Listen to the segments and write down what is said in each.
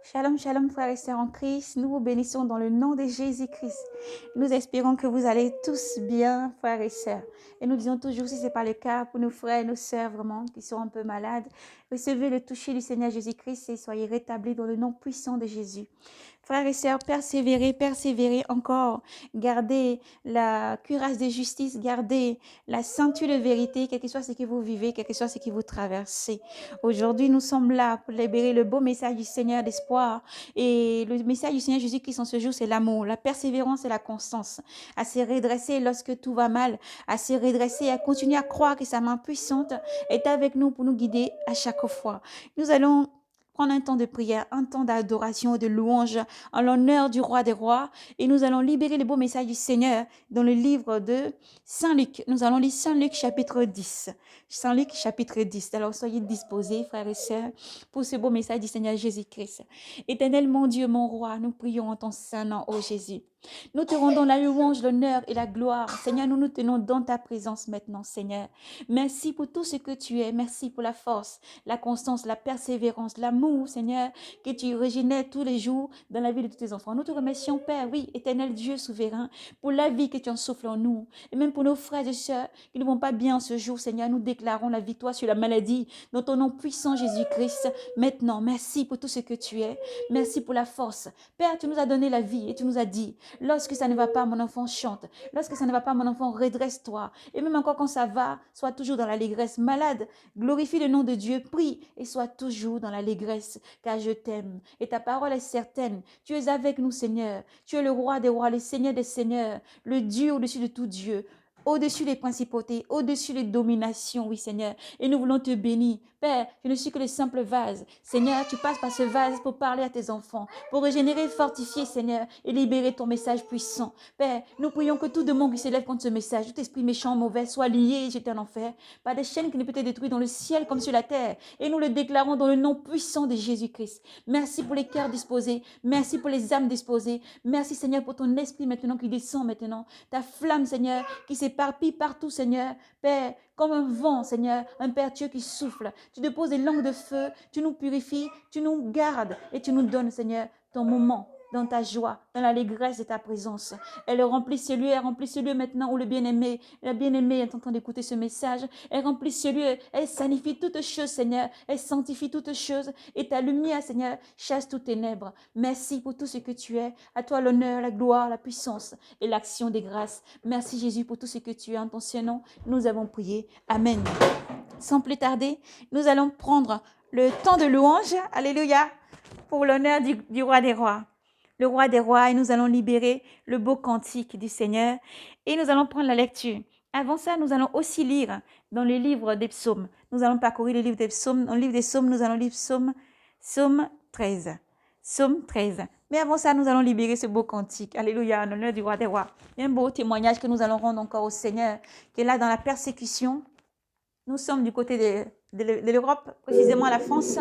Shalom, shalom, frères et sœurs en Christ. Nous vous bénissons dans le nom de Jésus-Christ. Nous espérons que vous allez tous bien, frères et sœurs. Et nous disons toujours, si ce n'est pas le cas, pour nos frères et nos sœurs vraiment qui sont un peu malades, recevez le toucher du Seigneur Jésus-Christ et soyez rétablis dans le nom puissant de Jésus. Frères et sœurs, persévérez, persévérez encore. Gardez la cuirasse de justice, gardez la ceinture de vérité, quel que soit ce que vous vivez, quel que soit ce que vous traversez. Aujourd'hui, nous sommes là pour libérer le beau message du Seigneur d'espoir. Et le message du Seigneur Jésus-Christ en ce jour, c'est l'amour, la persévérance et la constance. À se redresser lorsque tout va mal, à se redresser, à continuer à croire que sa main puissante est avec nous pour nous guider à chaque fois. Nous allons prendre un temps de prière, un temps d'adoration et de louange en l'honneur du roi des rois. Et nous allons libérer le beau message du Seigneur dans le livre de Saint Luc. Nous allons lire Saint Luc chapitre 10. Saint Luc chapitre 10. Alors soyez disposés, frères et sœurs, pour ce beau message du Seigneur Jésus-Christ. Éternel mon Dieu, mon roi, nous prions en ton saint nom, ô Jésus. Nous te rendons la louange, l'honneur et la gloire. Seigneur, nous nous tenons dans ta présence maintenant, Seigneur. Merci pour tout ce que tu es. Merci pour la force, la constance, la persévérance, l'amour, Seigneur, que tu régénères tous les jours dans la vie de tous tes enfants. Nous te remercions, Père, oui, éternel Dieu souverain, pour la vie que tu en souffles en nous. Et même pour nos frères et sœurs qui ne vont pas bien ce jour, Seigneur, nous déclarons la victoire sur la maladie dans ton nom puissant, Jésus-Christ. Maintenant, merci pour tout ce que tu es. Merci pour la force. Père, tu nous as donné la vie et tu nous as dit, lorsque ça ne va pas, mon enfant, chante. Lorsque ça ne va pas, mon enfant, redresse-toi. Et même encore quand ça va, sois toujours dans l'allégresse. Malade, glorifie le nom de Dieu, prie et sois toujours dans l'allégresse, car je t'aime. Et ta parole est certaine. Tu es avec nous, Seigneur. Tu es le roi des rois, le Seigneur des seigneurs, le Dieu au-dessus de tout Dieu. Au-dessus des principautés, au-dessus des dominations, oui Seigneur. Et nous voulons te bénir. Père, je ne suis que le simple vase. Seigneur, tu passes par ce vase pour parler à tes enfants, pour régénérer, fortifier, Seigneur, et libérer ton message puissant. Père, nous prions que tout démon qui s'élève contre ce message, tout esprit méchant, mauvais, soit lié et jeté en enfer, par des chaînes qui ne peuvent être détruites dans le ciel comme sur la terre. Et nous le déclarons dans le nom puissant de Jésus-Christ. Merci pour les cœurs disposés. Merci pour les âmes disposées. Merci, Seigneur, pour ton esprit maintenant qui descend maintenant. Ta flamme, Seigneur, qui s'éparpille partout, Seigneur. Père, comme un vent, Seigneur, un Père Dieu qui souffle. Tu déposes des langues de feu, tu nous purifies, tu nous gardes et tu nous donnes, Seigneur, ton moment dans ta joie, dans l'allégresse de ta présence. Elle remplit ce lieu, elle remplit ce lieu maintenant où le bien-aimé, la bien-aimée est en train d'écouter ce message. Elle remplit ce lieu, elle sanifie toutes choses, Seigneur. Elle sanctifie toutes choses et ta lumière, Seigneur, chasse toutes ténèbres. Merci pour tout ce que tu es. À toi l'honneur, la gloire, la puissance et l'action des grâces. Merci Jésus pour tout ce que tu es en ton Saint-Nom. Nous avons prié. Amen. Sans plus tarder, nous allons prendre le temps de louange. Alléluia. Pour l'honneur du roi des rois. Le roi des rois, et nous allons libérer le beau cantique du Seigneur et nous allons prendre la lecture. Avant ça, nous allons aussi lire dans le livre des psaumes. Nous allons parcourir le livre des psaumes. Dans le livre des psaumes, nous allons lire psaume 13. Psaume 13. Mais avant ça, nous allons libérer ce beau cantique. Alléluia, en honneur du roi des rois. Un beau témoignage que nous allons rendre encore au Seigneur, qui est là dans la persécution. Nous sommes du côté de l'Europe, précisément la France,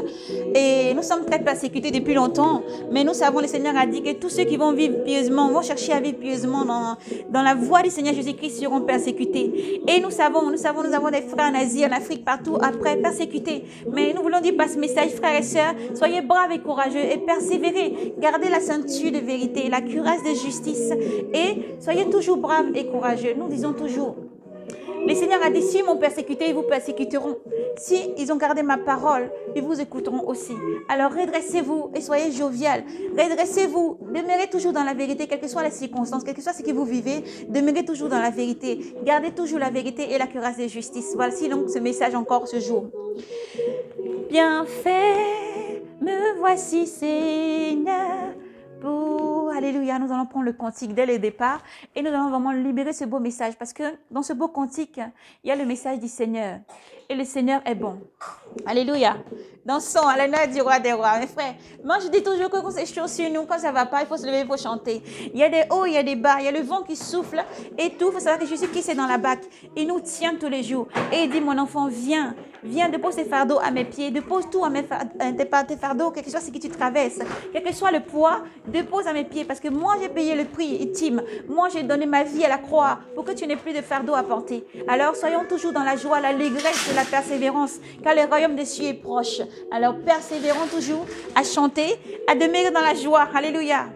et nous sommes très persécutés depuis longtemps, mais nous savons, le Seigneur a dit que tous ceux qui vont vivre pieusement, vont chercher à vivre pieusement dans la voie du Seigneur Jésus-Christ seront persécutés. Et nous avons des frères en Asie, en Afrique, partout après persécutés. Mais nous voulons dire par ce message, frères et sœurs, soyez braves et courageux et persévérez. Gardez la ceinture de vérité, la cuirasse de justice et soyez toujours braves et courageux. Nous disons toujours, le Seigneur a dit, si ils m'ont persécuté, ils vous persécuteront. Si ils ont gardé ma parole, ils vous écouteront aussi. Alors redressez-vous et soyez jovial. Redressez-vous. Demeurez toujours dans la vérité, quelles que soient les circonstances, quel que soit ce que vous vivez. Demeurez toujours dans la vérité. Gardez toujours la vérité et la cuirasse de justice. Voici donc ce message encore ce jour. Bien fait, me voici Seigneur. Alléluia, nous allons prendre le cantique dès le départ et nous allons vraiment libérer ce beau message parce que dans ce beau cantique, il y a le message du Seigneur et le Seigneur est bon. Alléluia. Dansons à l'honneur du roi des rois. Mes frères, moi je dis toujours que quand c'est chaud sur nous, quand ça ne va pas, il faut se lever, il faut chanter. Il y a des hauts, il y a des bas, il y a le vent qui souffle et tout. Il faut savoir que Jésus qui est dans la barque, il nous tient tous les jours et il dit, mon enfant, viens. Viens, dépose tes fardeaux à mes pieds. Dépose tout à tes fardeaux, quel que soit ce que tu traverses. Quel que soit le poids, dépose à mes pieds. Parce que moi, j'ai payé le prix ultime. Moi, j'ai donné ma vie à la croix pour que tu n'aies plus de fardeau à porter. Alors, soyons toujours dans la joie, l'allégresse et la persévérance, car le royaume des cieux est proche. Alors, persévérons toujours à chanter, à demeurer dans la joie. Alléluia.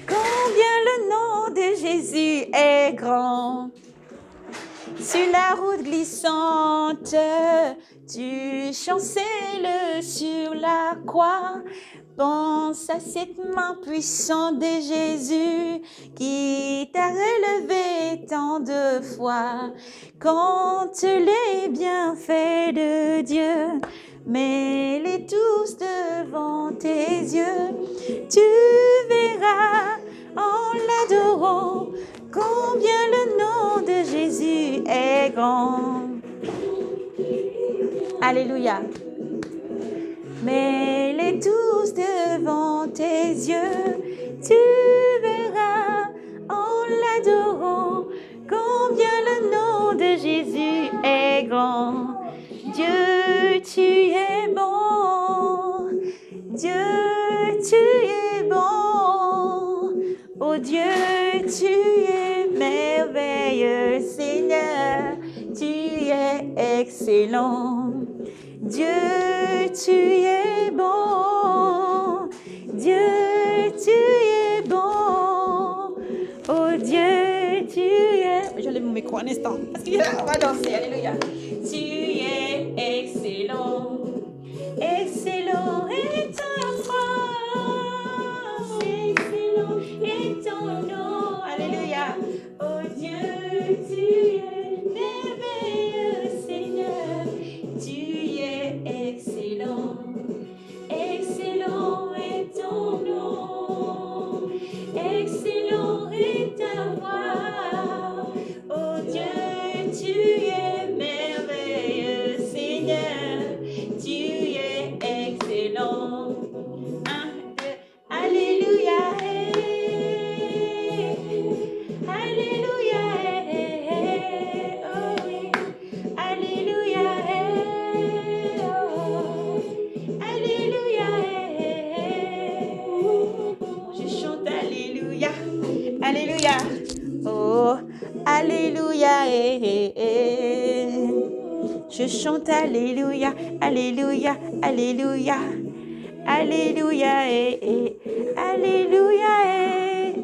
Combien le nom de Jésus est grand. Sur la route glissante, tu chancelles sur la croix. Pense à cette main puissante de Jésus qui t'a relevé tant de fois. Compte les bienfaits de Dieu, mets-les tous devant tes yeux. Tu verras en l'adorant combien le nom de Jésus est grand. Alléluia. Mets-les tous devant tes yeux. Tu verras en l'adorant combien le nom de Jésus est grand. Dieu, tu es bon. Dieu, tu es bon. Oh Dieu, tu es merveilleux, Seigneur, tu es excellent. Dieu, tu es bon. Dieu, tu es bon. Oh Dieu, tu es... Je lève mon micro un instant, parce qu'on va danser, alléluia. Tu es excellent. Excellent est ta France. Excellent est ton nom. Alléluia. Oh Dieu, tu es merveilleux, Seigneur. Tu es excellent. Excellent est ton nom. Excellent est ta voix. Oh Dieu, tu es merveilleux, Seigneur. Tu es excellent. Un, deux, alléluia. Alléluia. Oh oui. Alléluia. Oh. Alléluia. Je chante alléluia. Alléluia. Oh, alléluia. Je chante alléluia, alléluia, alléluia, alléluia, alléluia,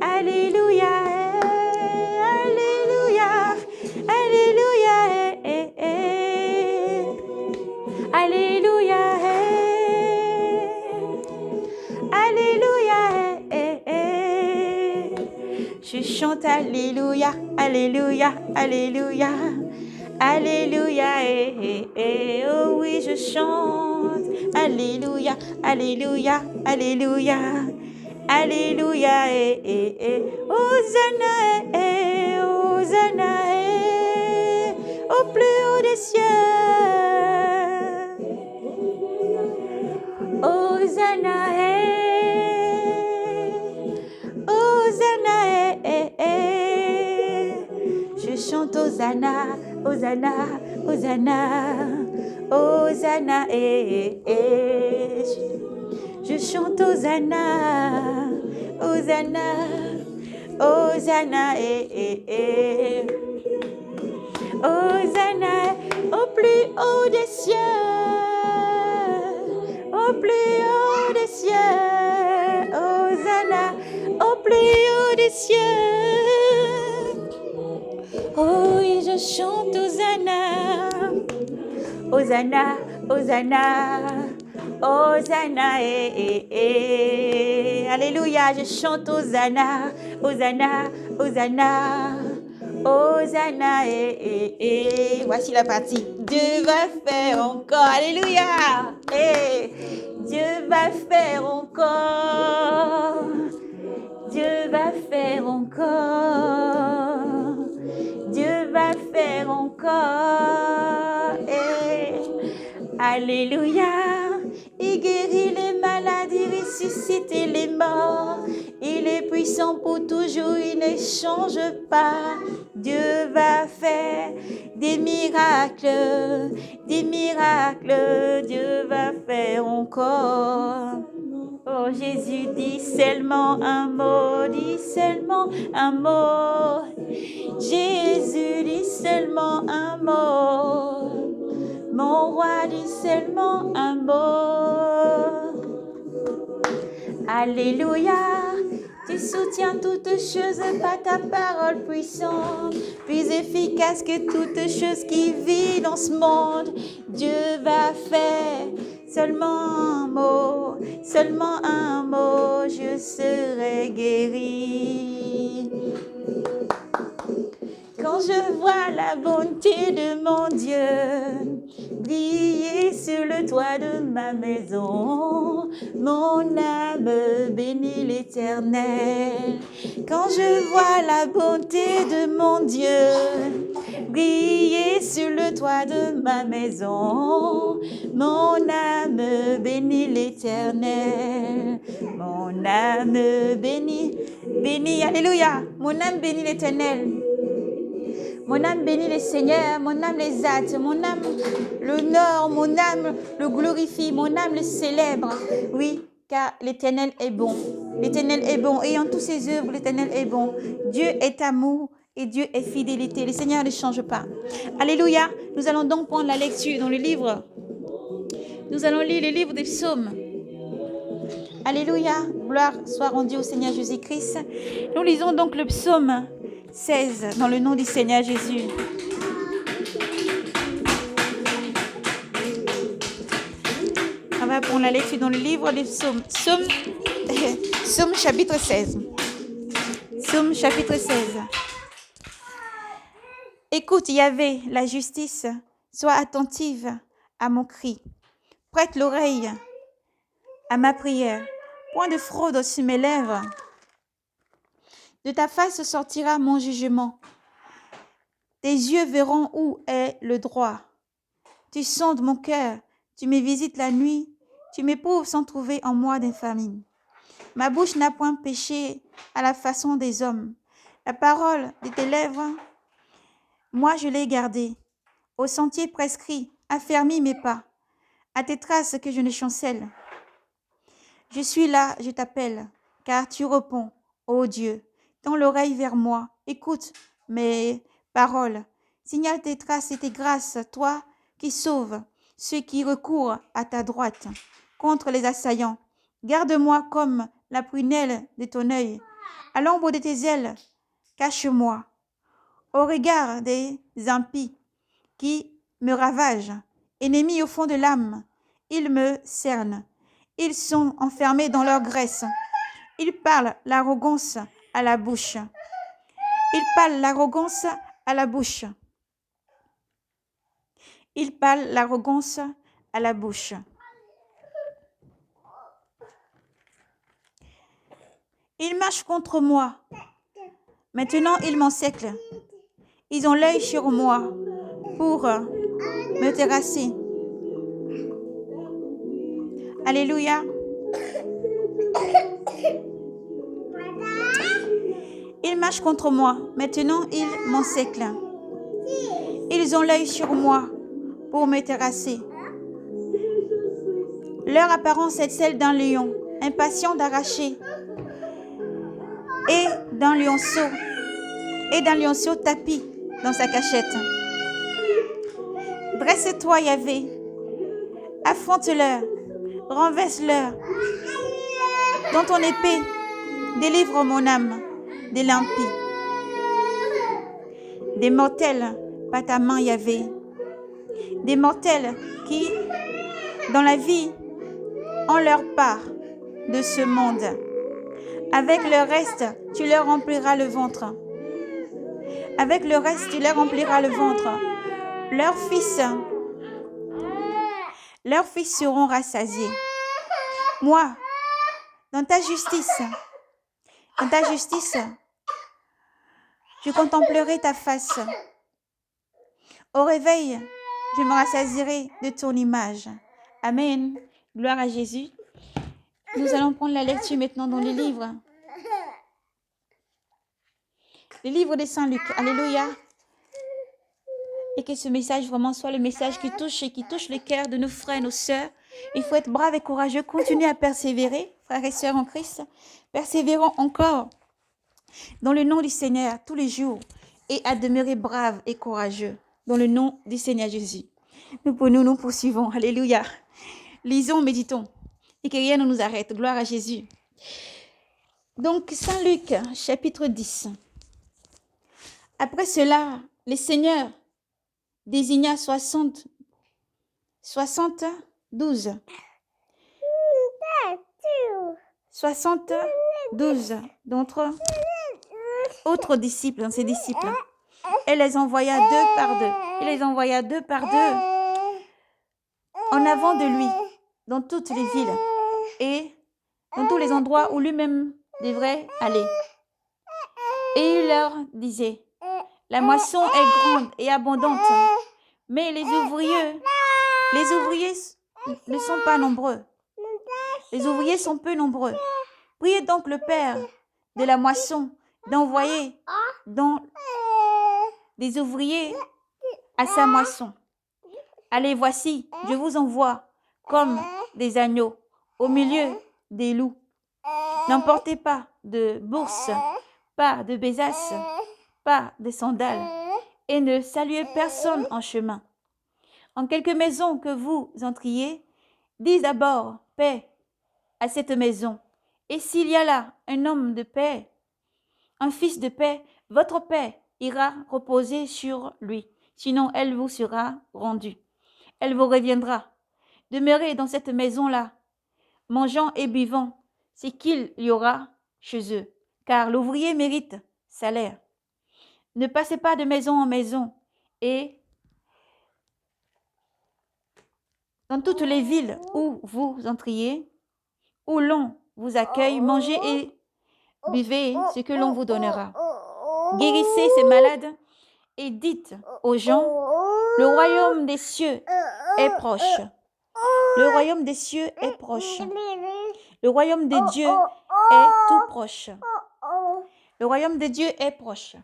alléluia, alléluia, alléluia, alléluia, alléluia. Je chante alléluia, alléluia, alléluia. Alléluia, oh oui, je chante. Alléluia, alléluia, alléluia. Alléluia, Hosanna, Hosanna, au plus haut des cieux. Hosanna, Hosanna, je chante Hosanna, Hosanna, Hosanna, Hosanna, je chante Hosanna, Hosanna, Hosanna, Hosanna, au plus haut des cieux, au plus haut des cieux, Hosanna, au plus haut des cieux. Oh oui, je chante Hosanna, Hosanna, Hosanna, Hosanna, alléluia, je chante Hosanna, Hosanna, Hosanna, Hosanna, voici la partie. Dieu va faire encore, alléluia, Dieu va faire encore, Dieu va faire encore, Dieu va faire encore, alléluia. Il guérit les malades, il ressuscite les morts. Il est puissant pour toujours, il ne change pas. Dieu va faire, des miracles, Dieu va faire encore. Oh Jésus, dis seulement un mot, dis seulement un mot. Jésus, dis seulement un mot. Mon roi, dis seulement un mot. Alléluia, tu soutiens toutes choses par ta parole puissante, plus efficace que toutes choses qui vivent dans ce monde. Dieu va faire seulement un mot, je serai guéri. Quand je vois la bonté de mon Dieu briller sur le toit de ma maison, mon âme bénit l'Éternel. Quand je vois la bonté de mon Dieu briller sur le toit de ma maison, mon âme bénit l'Éternel. Mon âme bénit, alléluia, mon âme bénit l'Éternel. Mon âme bénit le Seigneur, mon âme l'exalte, mon âme l'honore, mon âme le glorifie, mon âme le célèbre. Oui, car l'Éternel est bon. L'Éternel est bon et en toutes ses œuvres, l'Éternel est bon. Dieu est amour et Dieu est fidélité. Le Seigneur ne change pas. Alléluia. Nous allons donc prendre la lecture dans le livre. Nous allons lire le livre des psaumes. Alléluia. Gloire soit rendue au Seigneur Jésus-Christ. Nous lisons donc le psaume 16 dans le nom du Seigneur Jésus. On va prendre la lecture dans le livre des psaumes. Psaume chapitre 16. Psaume chapitre 16. Écoute, Yahvé, la justice, sois attentive à mon cri. Prête l'oreille à ma prière. Point de fraude sur mes lèvres. De ta face sortira mon jugement. Tes yeux verront où est le droit. Tu sondes mon cœur, tu me visites la nuit, tu m'éprouves sans trouver en moi d'infamie. Ma bouche n'a point péché à la façon des hommes. La parole de tes lèvres, moi je l'ai gardée. Au sentier prescrit, affermis mes pas. À tes traces que je ne chancelle. Je suis là, je t'appelle, car tu réponds, ô Dieu. Tends l'oreille vers moi, écoute mes paroles. Signale tes traces et tes grâces, toi qui sauves ceux qui recourent à ta droite contre les assaillants. Garde-moi comme la prunelle de ton œil. À l'ombre de tes ailes, cache-moi. Au regard des impies qui me ravagent, ennemis au fond de l'âme, ils me cernent. Ils sont enfermés dans leur graisse. Ils parlent l'arrogance à la bouche. Ils parlent l'arrogance à la bouche. Ils parlent l'arrogance à la bouche. Ils marchent contre moi. Maintenant, ils m'encerclent. Ils ont l'œil sur moi pour me terrasser. Alléluia. Ils marchent contre moi. Maintenant, ils m'encerclent. Ils ont l'œil sur moi pour me terrasser. Leur apparence est celle d'un lion, impatient d'arracher, et d'un lionceau tapi dans sa cachette. Dresse-toi, Yahvé, affronte-leur, renverse-leur. Dans ton épée, délivre mon âme des l'impie. Des mortels par ta main, Yahvé. Des mortels qui, dans la vie, ont leur part de ce monde. Avec le reste, tu leur rempliras le ventre. Avec le reste, tu leur rempliras le ventre. Leurs fils seront rassasiés. Moi, dans ta justice, je contemplerai ta face. Au réveil, je me rassasierai de ton image. Amen. Gloire à Jésus. Nous allons prendre la lecture maintenant dans les livres. Les livres de Saint Luc. Alléluia. et que ce message vraiment soit le message qui touche les cœurs de nos frères et nos sœurs. Il faut être brave et courageux, continuer à persévérer, frères et sœurs en Christ. Persévérons encore dans le nom du Seigneur tous les jours et à demeurer brave et courageux dans le nom du Seigneur Jésus. Nous poursuivons. Alléluia. Lisons, méditons et que rien ne nous arrête. Gloire à Jésus. Donc, Saint Luc, chapitre 10. Après cela, le Seigneur désigna 72 d'entre autres disciples, dans ses disciples, et les envoya deux par deux. Il les envoya deux par deux en avant de lui, dans toutes les villes et dans tous les endroits où lui-même devrait aller. Et il leur disait, la moisson est grande et abondante, mais les ouvriers ne sont pas nombreux. Les ouvriers sont peu nombreux. Priez donc le Père de la moisson d'envoyer des ouvriers à sa moisson. Allez, voici, je vous envoie comme des agneaux au milieu des loups. N'emportez pas de bourse, pas de besace, pas de sandales, et ne saluez personne en chemin. En quelque maison que vous entriez, dites d'abord paix à cette maison. Et s'il y a là un homme de paix, un fils de paix, votre paix ira reposer sur lui. Sinon, elle vous sera rendue. Elle vous reviendra. Demeurez dans cette maison-là, mangeant et buvant, c'est qu'il y aura chez eux, car l'ouvrier mérite salaire. Ne passez pas de maison en maison, et dans toutes les villes où vous entriez, où l'on vous accueille, mangez et buvez ce que l'on vous donnera. Guérissez ces malades et dites aux gens, le royaume des cieux est proche. Le royaume des cieux est proche. Le royaume de Dieu est tout proche. Le royaume de Dieu est proche.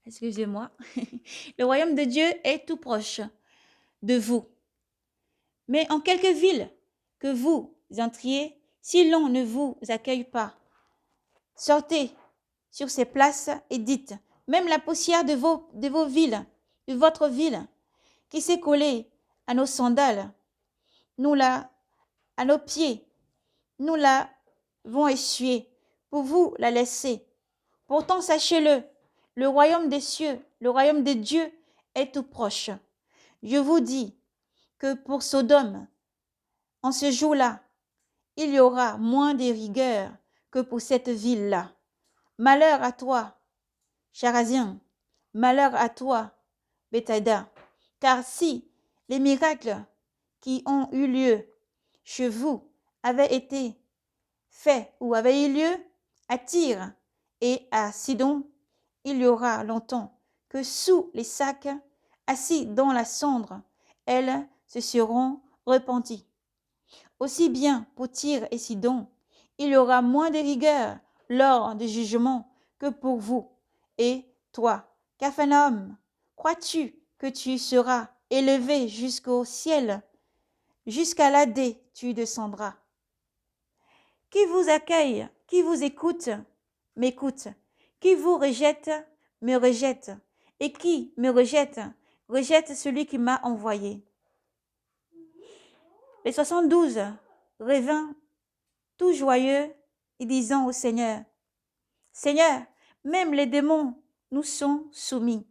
Excusez-moi. Le royaume de Dieu est tout proche de vous. Mais en quelque ville que vous entriez, si l'on ne vous accueille pas, sortez sur ces places et dites, même la poussière de vos villes, de votre ville, qui s'est collée à nos sandales, à nos pieds, nous l'avons essuyée pour vous la laisser. Pourtant, sachez-le, le royaume des cieux, le royaume de Dieu est tout proche. Je vous dis que pour Sodome, en ce jour-là, il y aura moins de rigueur que pour cette ville-là. Malheur à toi, Charazien, malheur à toi, Bethsaïda, car si les miracles qui ont eu lieu chez vous avaient été faits ou avaient eu lieu à Tyr et à Sidon, il y aura longtemps que sous les sacs, assis dans la cendre, elles se seront repenties. Aussi bien pour Tyr et Sidon, il y aura moins de rigueur lors du jugement que pour vous. Et toi, Capharnaüm, crois-tu que tu seras élevé jusqu'au ciel? Jusqu'à l'Hadès tu descendras. Qui vous accueille, qui vous écoute, m'écoute. Qui vous rejette, me rejette. Et qui me rejette, rejette celui qui m'a envoyé. Les 72 revinrent tout joyeux et disant au Seigneur, Seigneur, même les démons nous sont soumis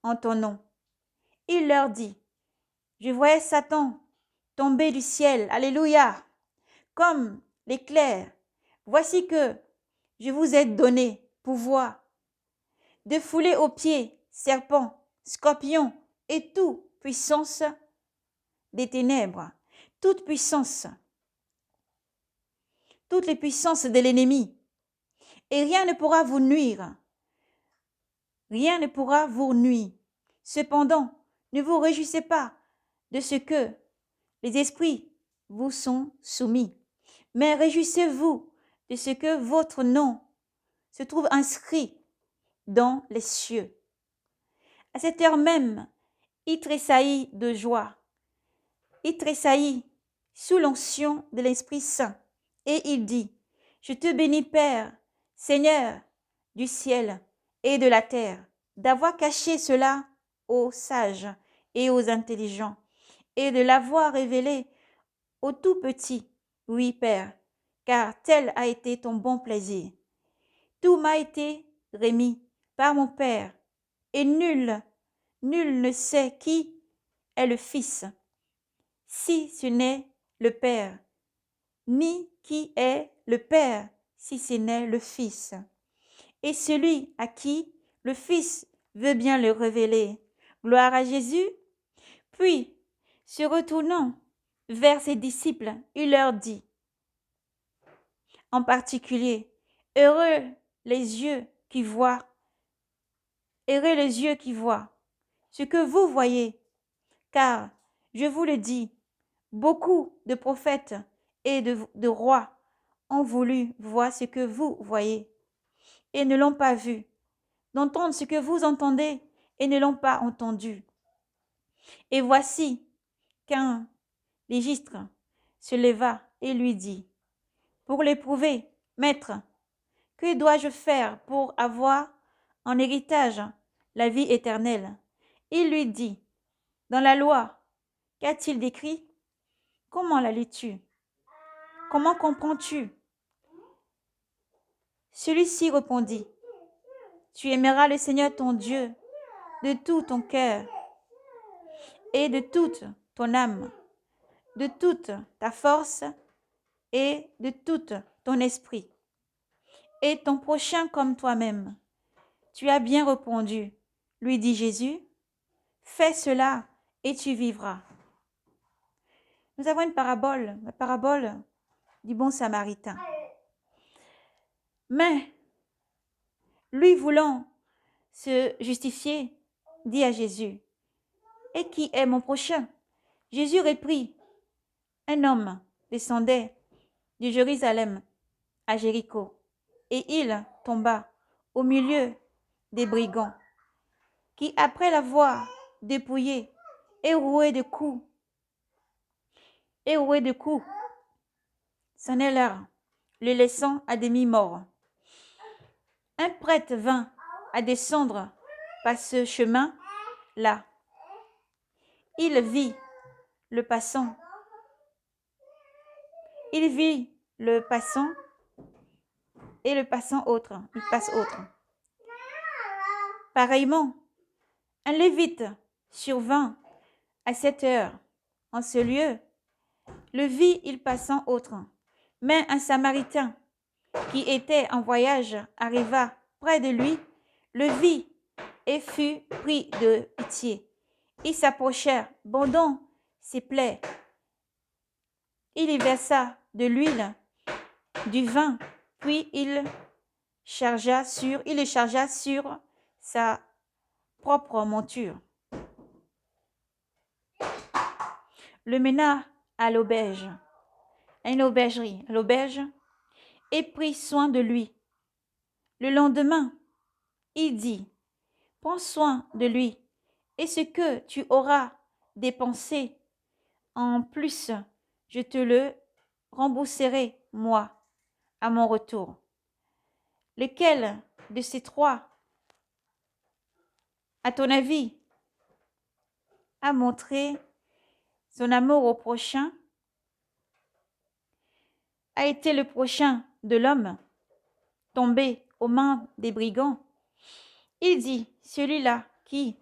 en ton nom. Il leur dit, je voyais Satan tomber du ciel, alléluia, comme l'éclair. Voici que je vous ai donné pouvoir de fouler aux pieds serpents, scorpions et toute puissance des ténèbres, toute puissance, toutes les puissances de l'ennemi. Et rien ne pourra vous nuire. Rien ne pourra vous nuire. Cependant, ne vous réjouissez pas de ce que les esprits vous sont soumis, mais réjouissez-vous de ce que votre nom se trouve inscrit dans les cieux. À cette heure même, il tressaillit de joie. Il tressaillit sous l'onction de l'Esprit Saint. Et il dit, je te bénis, Père, Seigneur du ciel et de la terre, d'avoir caché cela aux sages et aux intelligents, et de l'avoir révélé aux tout petits. Oui, Père, car tel a été ton bon plaisir. Tout m'a été remis par mon Père, et nul ne sait qui est le Fils, si ce n'est le Père, ni qui est le Père, si ce n'est le Fils. Et celui à qui le Fils veut bien le révéler. Gloire à Jésus. Puis, se retournant vers ses disciples, il leur dit, en particulier, heureux les yeux qui voient, heureux les yeux qui voient ce que vous voyez, car, je vous le dis, beaucoup de prophètes et de rois ont voulu voir ce que vous voyez et ne l'ont pas vu, d'entendre ce que vous entendez et ne l'ont pas entendu. Et voici qu'un légistre se leva et lui dit, pour l'éprouver, Maître, que dois-je faire pour avoir en héritage la vie éternelle? Il lui dit, dans la loi, qu'a-t-il décrit? Comment la lis-tu? Comment comprends-tu? Celui-ci répondit, tu aimeras le Seigneur ton Dieu de tout ton cœur et de toute ton âme, de toute ta force et de tout ton esprit, et ton prochain comme toi-même. Tu as bien répondu, lui dit Jésus, fais cela et tu vivras. Nous avons une parabole, la parabole du bon samaritain. Mais, lui voulant se justifier, dit à Jésus, et qui est mon prochain? Jésus reprit, un homme descendait de Jérusalem à Jéricho, et il tomba au milieu des brigands, qui, après l'avoir dépouillé et roué de coups, s'en allèrent, le laissant à demi mort. Un prêtre vint à descendre par ce chemin-là. Il vit le passant et le passant autre. Il passe autre. Pareillement, un lévite survint à cette heure. En ce lieu, le vit il passant autre. Mais un samaritain qui était en voyage arriva près de lui, le vit et fut pris de pitié. Ils s'approchèrent, bandant ses plaies. Il y versa de l'huile, du vin, puis il le chargea sur sa propre monture. Le mena à l'auberge, à une aubergerie, à l'auberge, et prit soin de lui. Le lendemain, il dit, prends soin de lui, et ce que tu auras dépensé en plus, je te le rembourserai, moi, à mon retour. Lequel de ces trois, à ton avis, a montré son amour au prochain, a été le prochain de l'homme tombé aux mains des brigands? Il dit, celui-là qui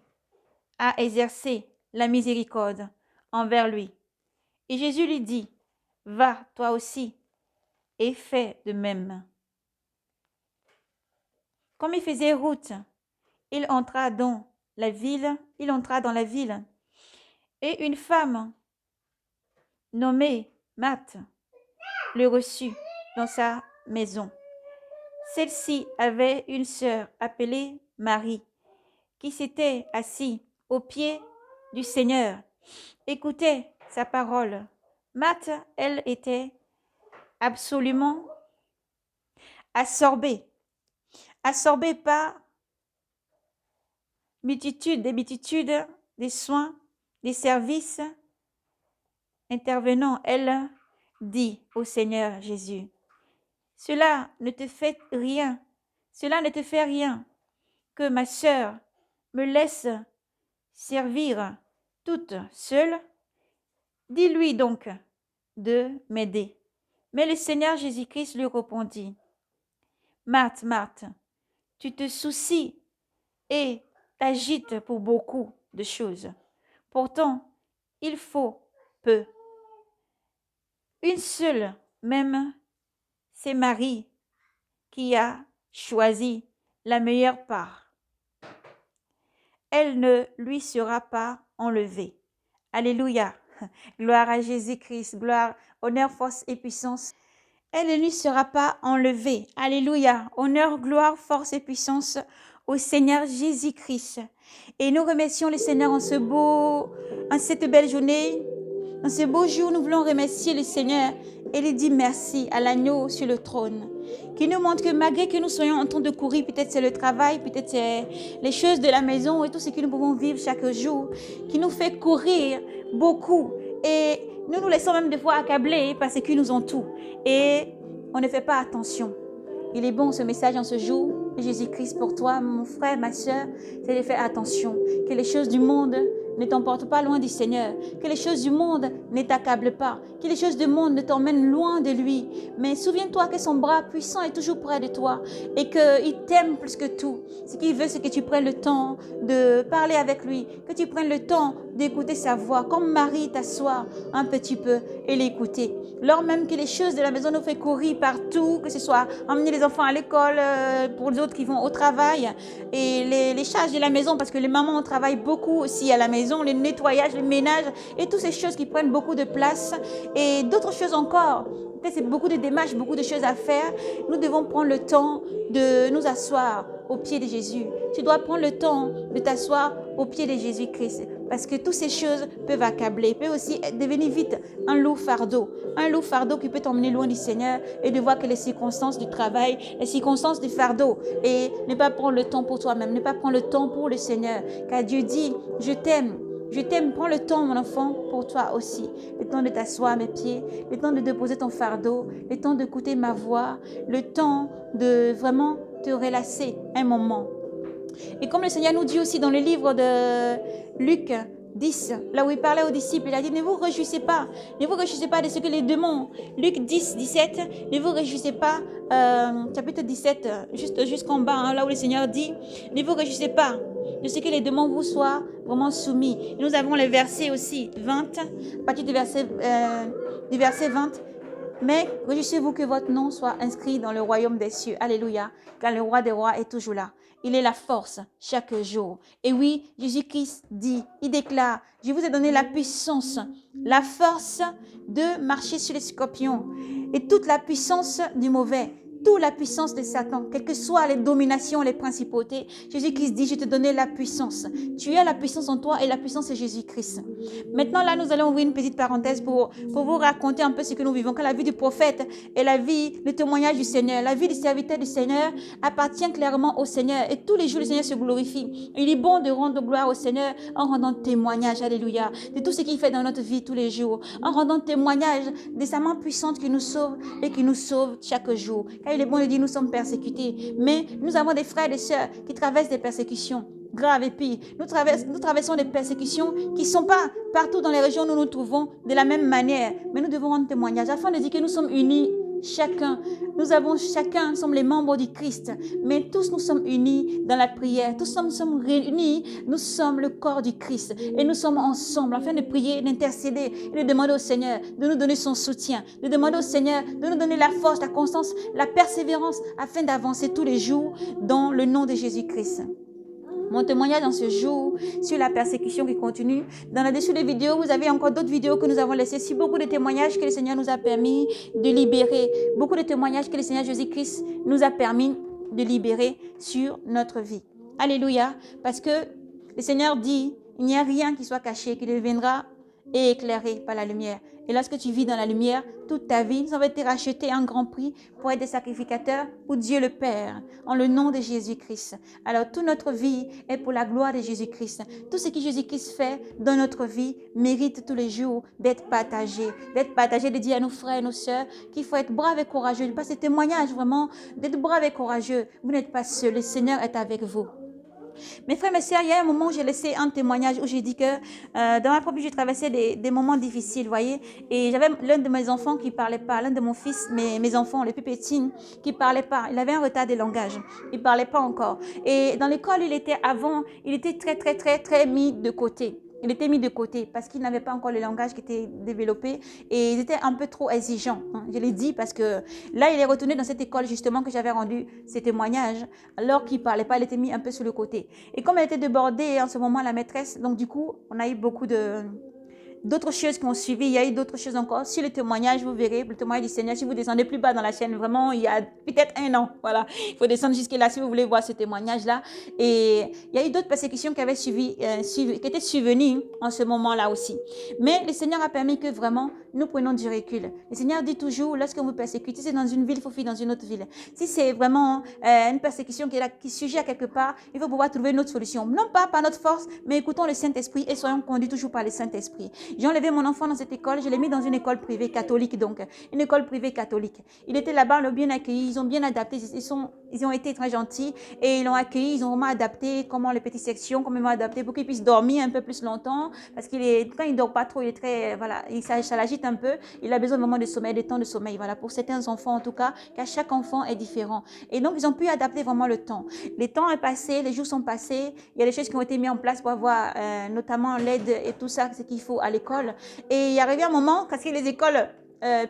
a exercé la miséricorde envers lui. Et Jésus lui dit, va toi aussi et fais de même. Comme il faisait route, il entra dans la ville, et une femme nommée Marthe le reçut dans sa maison. Celle-ci avait une sœur appelée Marie, qui s'était assise aux pieds du Seigneur, écoutait sa parole. Marthe, elle, était absolument absorbée par des multitudes, des soins, des services intervenant, elle dit au Seigneur Jésus, cela ne te fait rien, cela ne te fait rien que ma sœur me laisse servir toute seule. Dis-lui donc de m'aider. Mais le Seigneur Jésus-Christ lui répondit, Marthe, Marthe, tu te soucies et t'agites pour beaucoup de choses. Pourtant, il faut peu. Une seule même, c'est Marie qui a choisi la meilleure part. Elle ne lui sera pas enlevée. Alléluia. Gloire à Jésus-Christ. Gloire, honneur, force et puissance. Elle ne lui sera pas enlevée. Alléluia. Honneur, gloire, force et puissance au Seigneur Jésus-Christ. Et nous remercions le Seigneur en cette belle journée. En ce beau jour, nous voulons remercier le Seigneur et lui dire merci à l'agneau sur le trône, qui nous montre que malgré que nous soyons en train de courir, peut-être c'est le travail, peut-être c'est les choses de la maison et tout ce que nous pouvons vivre chaque jour, qui nous fait courir beaucoup. Et nous nous laissons même des fois accabler parce qu'ils nous ont tout. Et on ne fait pas attention. Il est bon ce message en ce jour. Jésus-Christ pour toi, mon frère, ma soeur, c'est de faire attention. Que les choses du monde ne t'emportent pas loin du Seigneur. Que les choses du monde ne t'accablent pas. Que les choses du monde ne t'emmènent loin de lui. Mais souviens-toi que son bras puissant est toujours près de toi et qu'il t'aime plus que tout. Ce qu'il veut, c'est que tu prennes le temps de parler avec lui, que tu prennes le temps d'écouter sa voix, comme Marie t'asseoir un petit peu et l'écouter. Lors même que les choses de la maison nous fait courir partout, que ce soit emmener les enfants à l'école, pour les autres qui vont au travail, et les charges de la maison, parce que les mamans travaillent beaucoup aussi à la maison, le nettoyage, le ménage, et toutes ces choses qui prennent beaucoup de place, et d'autres choses encore. Peut-être c'est beaucoup de démarches, beaucoup de choses à faire. Nous devons prendre le temps de nous asseoir au pied de Jésus. Tu dois prendre le temps de t'asseoir au pied de Jésus-Christ. Parce que toutes ces choses peuvent accabler, peuvent aussi devenir vite un lourd fardeau. Un lourd fardeau qui peut t'emmener loin du Seigneur et de voir que les circonstances du travail, les circonstances du fardeau. Et ne pas prendre le temps pour toi-même, ne pas prendre le temps pour le Seigneur. Car Dieu dit, je t'aime. Je t'aime, prends le temps, mon enfant, pour toi aussi. Le temps de t'asseoir à mes pieds, le temps de déposer ton fardeau, le temps d'écouter ma voix, le temps de vraiment te relâcher un moment. Et comme le Seigneur nous dit aussi dans le livre de Luc 10, là où il parlait aux disciples, il a dit, ne vous réjouissez pas de ce que les démons, Luc 10, 17, ne vous réjouissez pas, chapitre 17, jusqu'en bas, hein, là où le Seigneur dit, ne vous réjouissez pas de ce que les démons vous soient vraiment soumis. Et nous avons les versets aussi, 20, à partir du verset 20, mais réjouissez-vous que votre nom soit inscrit dans le royaume des cieux. Alléluia, car le roi des rois est toujours là. Il est la force chaque jour. Et oui, Jésus-Christ dit, il déclare, je vous ai donné la puissance, la force de marcher sur les scorpions et toute la puissance du mauvais. Toute la puissance de Satan, quelles que soient les dominations, les principautés, Jésus-Christ dit, je te donnais la puissance. Tu as la puissance en toi et la puissance c'est Jésus-Christ. Maintenant, là, nous allons ouvrir une petite parenthèse pour vous raconter un peu ce que nous vivons. Quand la vie du prophète et la vie, le témoignage du Seigneur, la vie du serviteur du Seigneur appartient clairement au Seigneur. Et tous les jours, le Seigneur se glorifie. Il est bon de rendre gloire au Seigneur en rendant témoignage, alléluia, de tout ce qu'il fait dans notre vie tous les jours. En rendant témoignage de sa main puissante qui nous sauve et qui nous sauve chaque jour. Car il est bon de dire, nous sommes persécutés. Mais nous avons des frères et des sœurs qui traversent des persécutions graves. Et puis, nous traversons des persécutions qui ne sont pas partout dans les régions où nous nous trouvons de la même manière. Mais nous devons rendre témoignage afin de dire que nous sommes unis. Chacun, nous sommes les membres du Christ, mais tous nous sommes unis dans la prière, tous nous sommes réunis, nous sommes le corps du Christ et nous sommes ensemble afin de prier, d'intercéder et de demander au Seigneur de nous donner son soutien, de demander au Seigneur de nous donner la force, la constance, la persévérance afin d'avancer tous les jours dans le nom de Jésus-Christ. Mon témoignage dans ce jour sur la persécution qui continue. Dans la dessus des vidéos, vous avez encore d'autres vidéos que nous avons laissées. Si beaucoup de témoignages que le Seigneur nous a permis de libérer. Beaucoup de témoignages que le Seigneur Jésus-Christ nous a permis de libérer sur notre vie. Alléluia. Parce que le Seigneur dit, il n'y a rien qui soit caché, qui deviendra et éclairés par la lumière. Et lorsque tu vis dans la lumière, toute ta vie, nous avons été rachetés à un grand prix pour être des sacrificateurs pour Dieu le Père, en le nom de Jésus-Christ. Alors, toute notre vie est pour la gloire de Jésus-Christ. Tout ce que Jésus-Christ fait dans notre vie mérite tous les jours d'être partagé. D'être partagé, de dire à nos frères et nos sœurs qu'il faut être brave et courageux. De passer témoignage vraiment, d'être brave et courageux. Vous n'êtes pas seul, le Seigneur est avec vous. Mes frères, mes sœurs, il y a un moment où j'ai laissé un témoignage où j'ai dit que dans ma propre vie, j'ai traversé des moments difficiles, vous voyez. Et j'avais l'un de mes enfants qui ne parlait pas, l'un de mon fils, mes enfants, les plus petits, qui ne parlait pas. Il avait un retard de langage. Il ne parlait pas encore. Et dans l'école, il était très mis de côté. Il était mis de côté parce qu'il n'avait pas encore le langage qui était développé et ils étaient un peu trop exigeants. Je l'ai dit parce que là, il est retourné dans cette école justement que j'avais rendu ces témoignages. Alors qu'il ne parlait pas, il était mis un peu sur le côté. Et comme elle était débordée en ce moment, la maîtresse, donc du coup, on a eu beaucoup d'autres choses qui ont suivi, il y a eu d'autres choses encore. Sur le témoignage, vous verrez, le témoignage du Seigneur, si vous descendez plus bas dans la chaîne, vraiment, il y a peut-être 1 an, voilà. Il faut descendre jusque là si vous voulez voir ce témoignage-là. Et il y a eu d'autres persécutions qui avaient qui étaient survenues en ce moment-là aussi. Mais le Seigneur a permis que vraiment, nous prenions du recul. Le Seigneur dit toujours, lorsque vous persécutez, si c'est dans une ville, il faut fuir dans une autre ville. Si c'est vraiment une persécution qui surgit à quelque part, il faut pouvoir trouver une autre solution. Non pas par notre force, mais écoutons le Saint-Esprit et soyons conduits toujours par le Saint-Esprit. J'ai enlevé mon enfant dans cette école, je l'ai mis dans une école privée catholique, donc une école privée catholique. Il était là-bas, ils l'ont bien accueilli, ils ont bien adapté, ils ont été très gentils et ils l'ont accueilli, ils ont vraiment adapté comment les petites sections, comment ils m'ont adapté pour qu'il puisse dormir un peu plus longtemps, parce quand il dort pas trop, il est très, voilà, ça l'agite un peu, il a besoin vraiment de sommeil, de temps de sommeil, voilà, pour certains enfants en tout cas, car chaque enfant est différent. Et donc, ils ont pu adapter vraiment le temps. Les temps est passé, les jours sont passés, il y a des choses qui ont été mises en place pour avoir notamment l'aide et tout ça, ce qu'il faut à l'école. Et il y arrivé un moment, parce que les écoles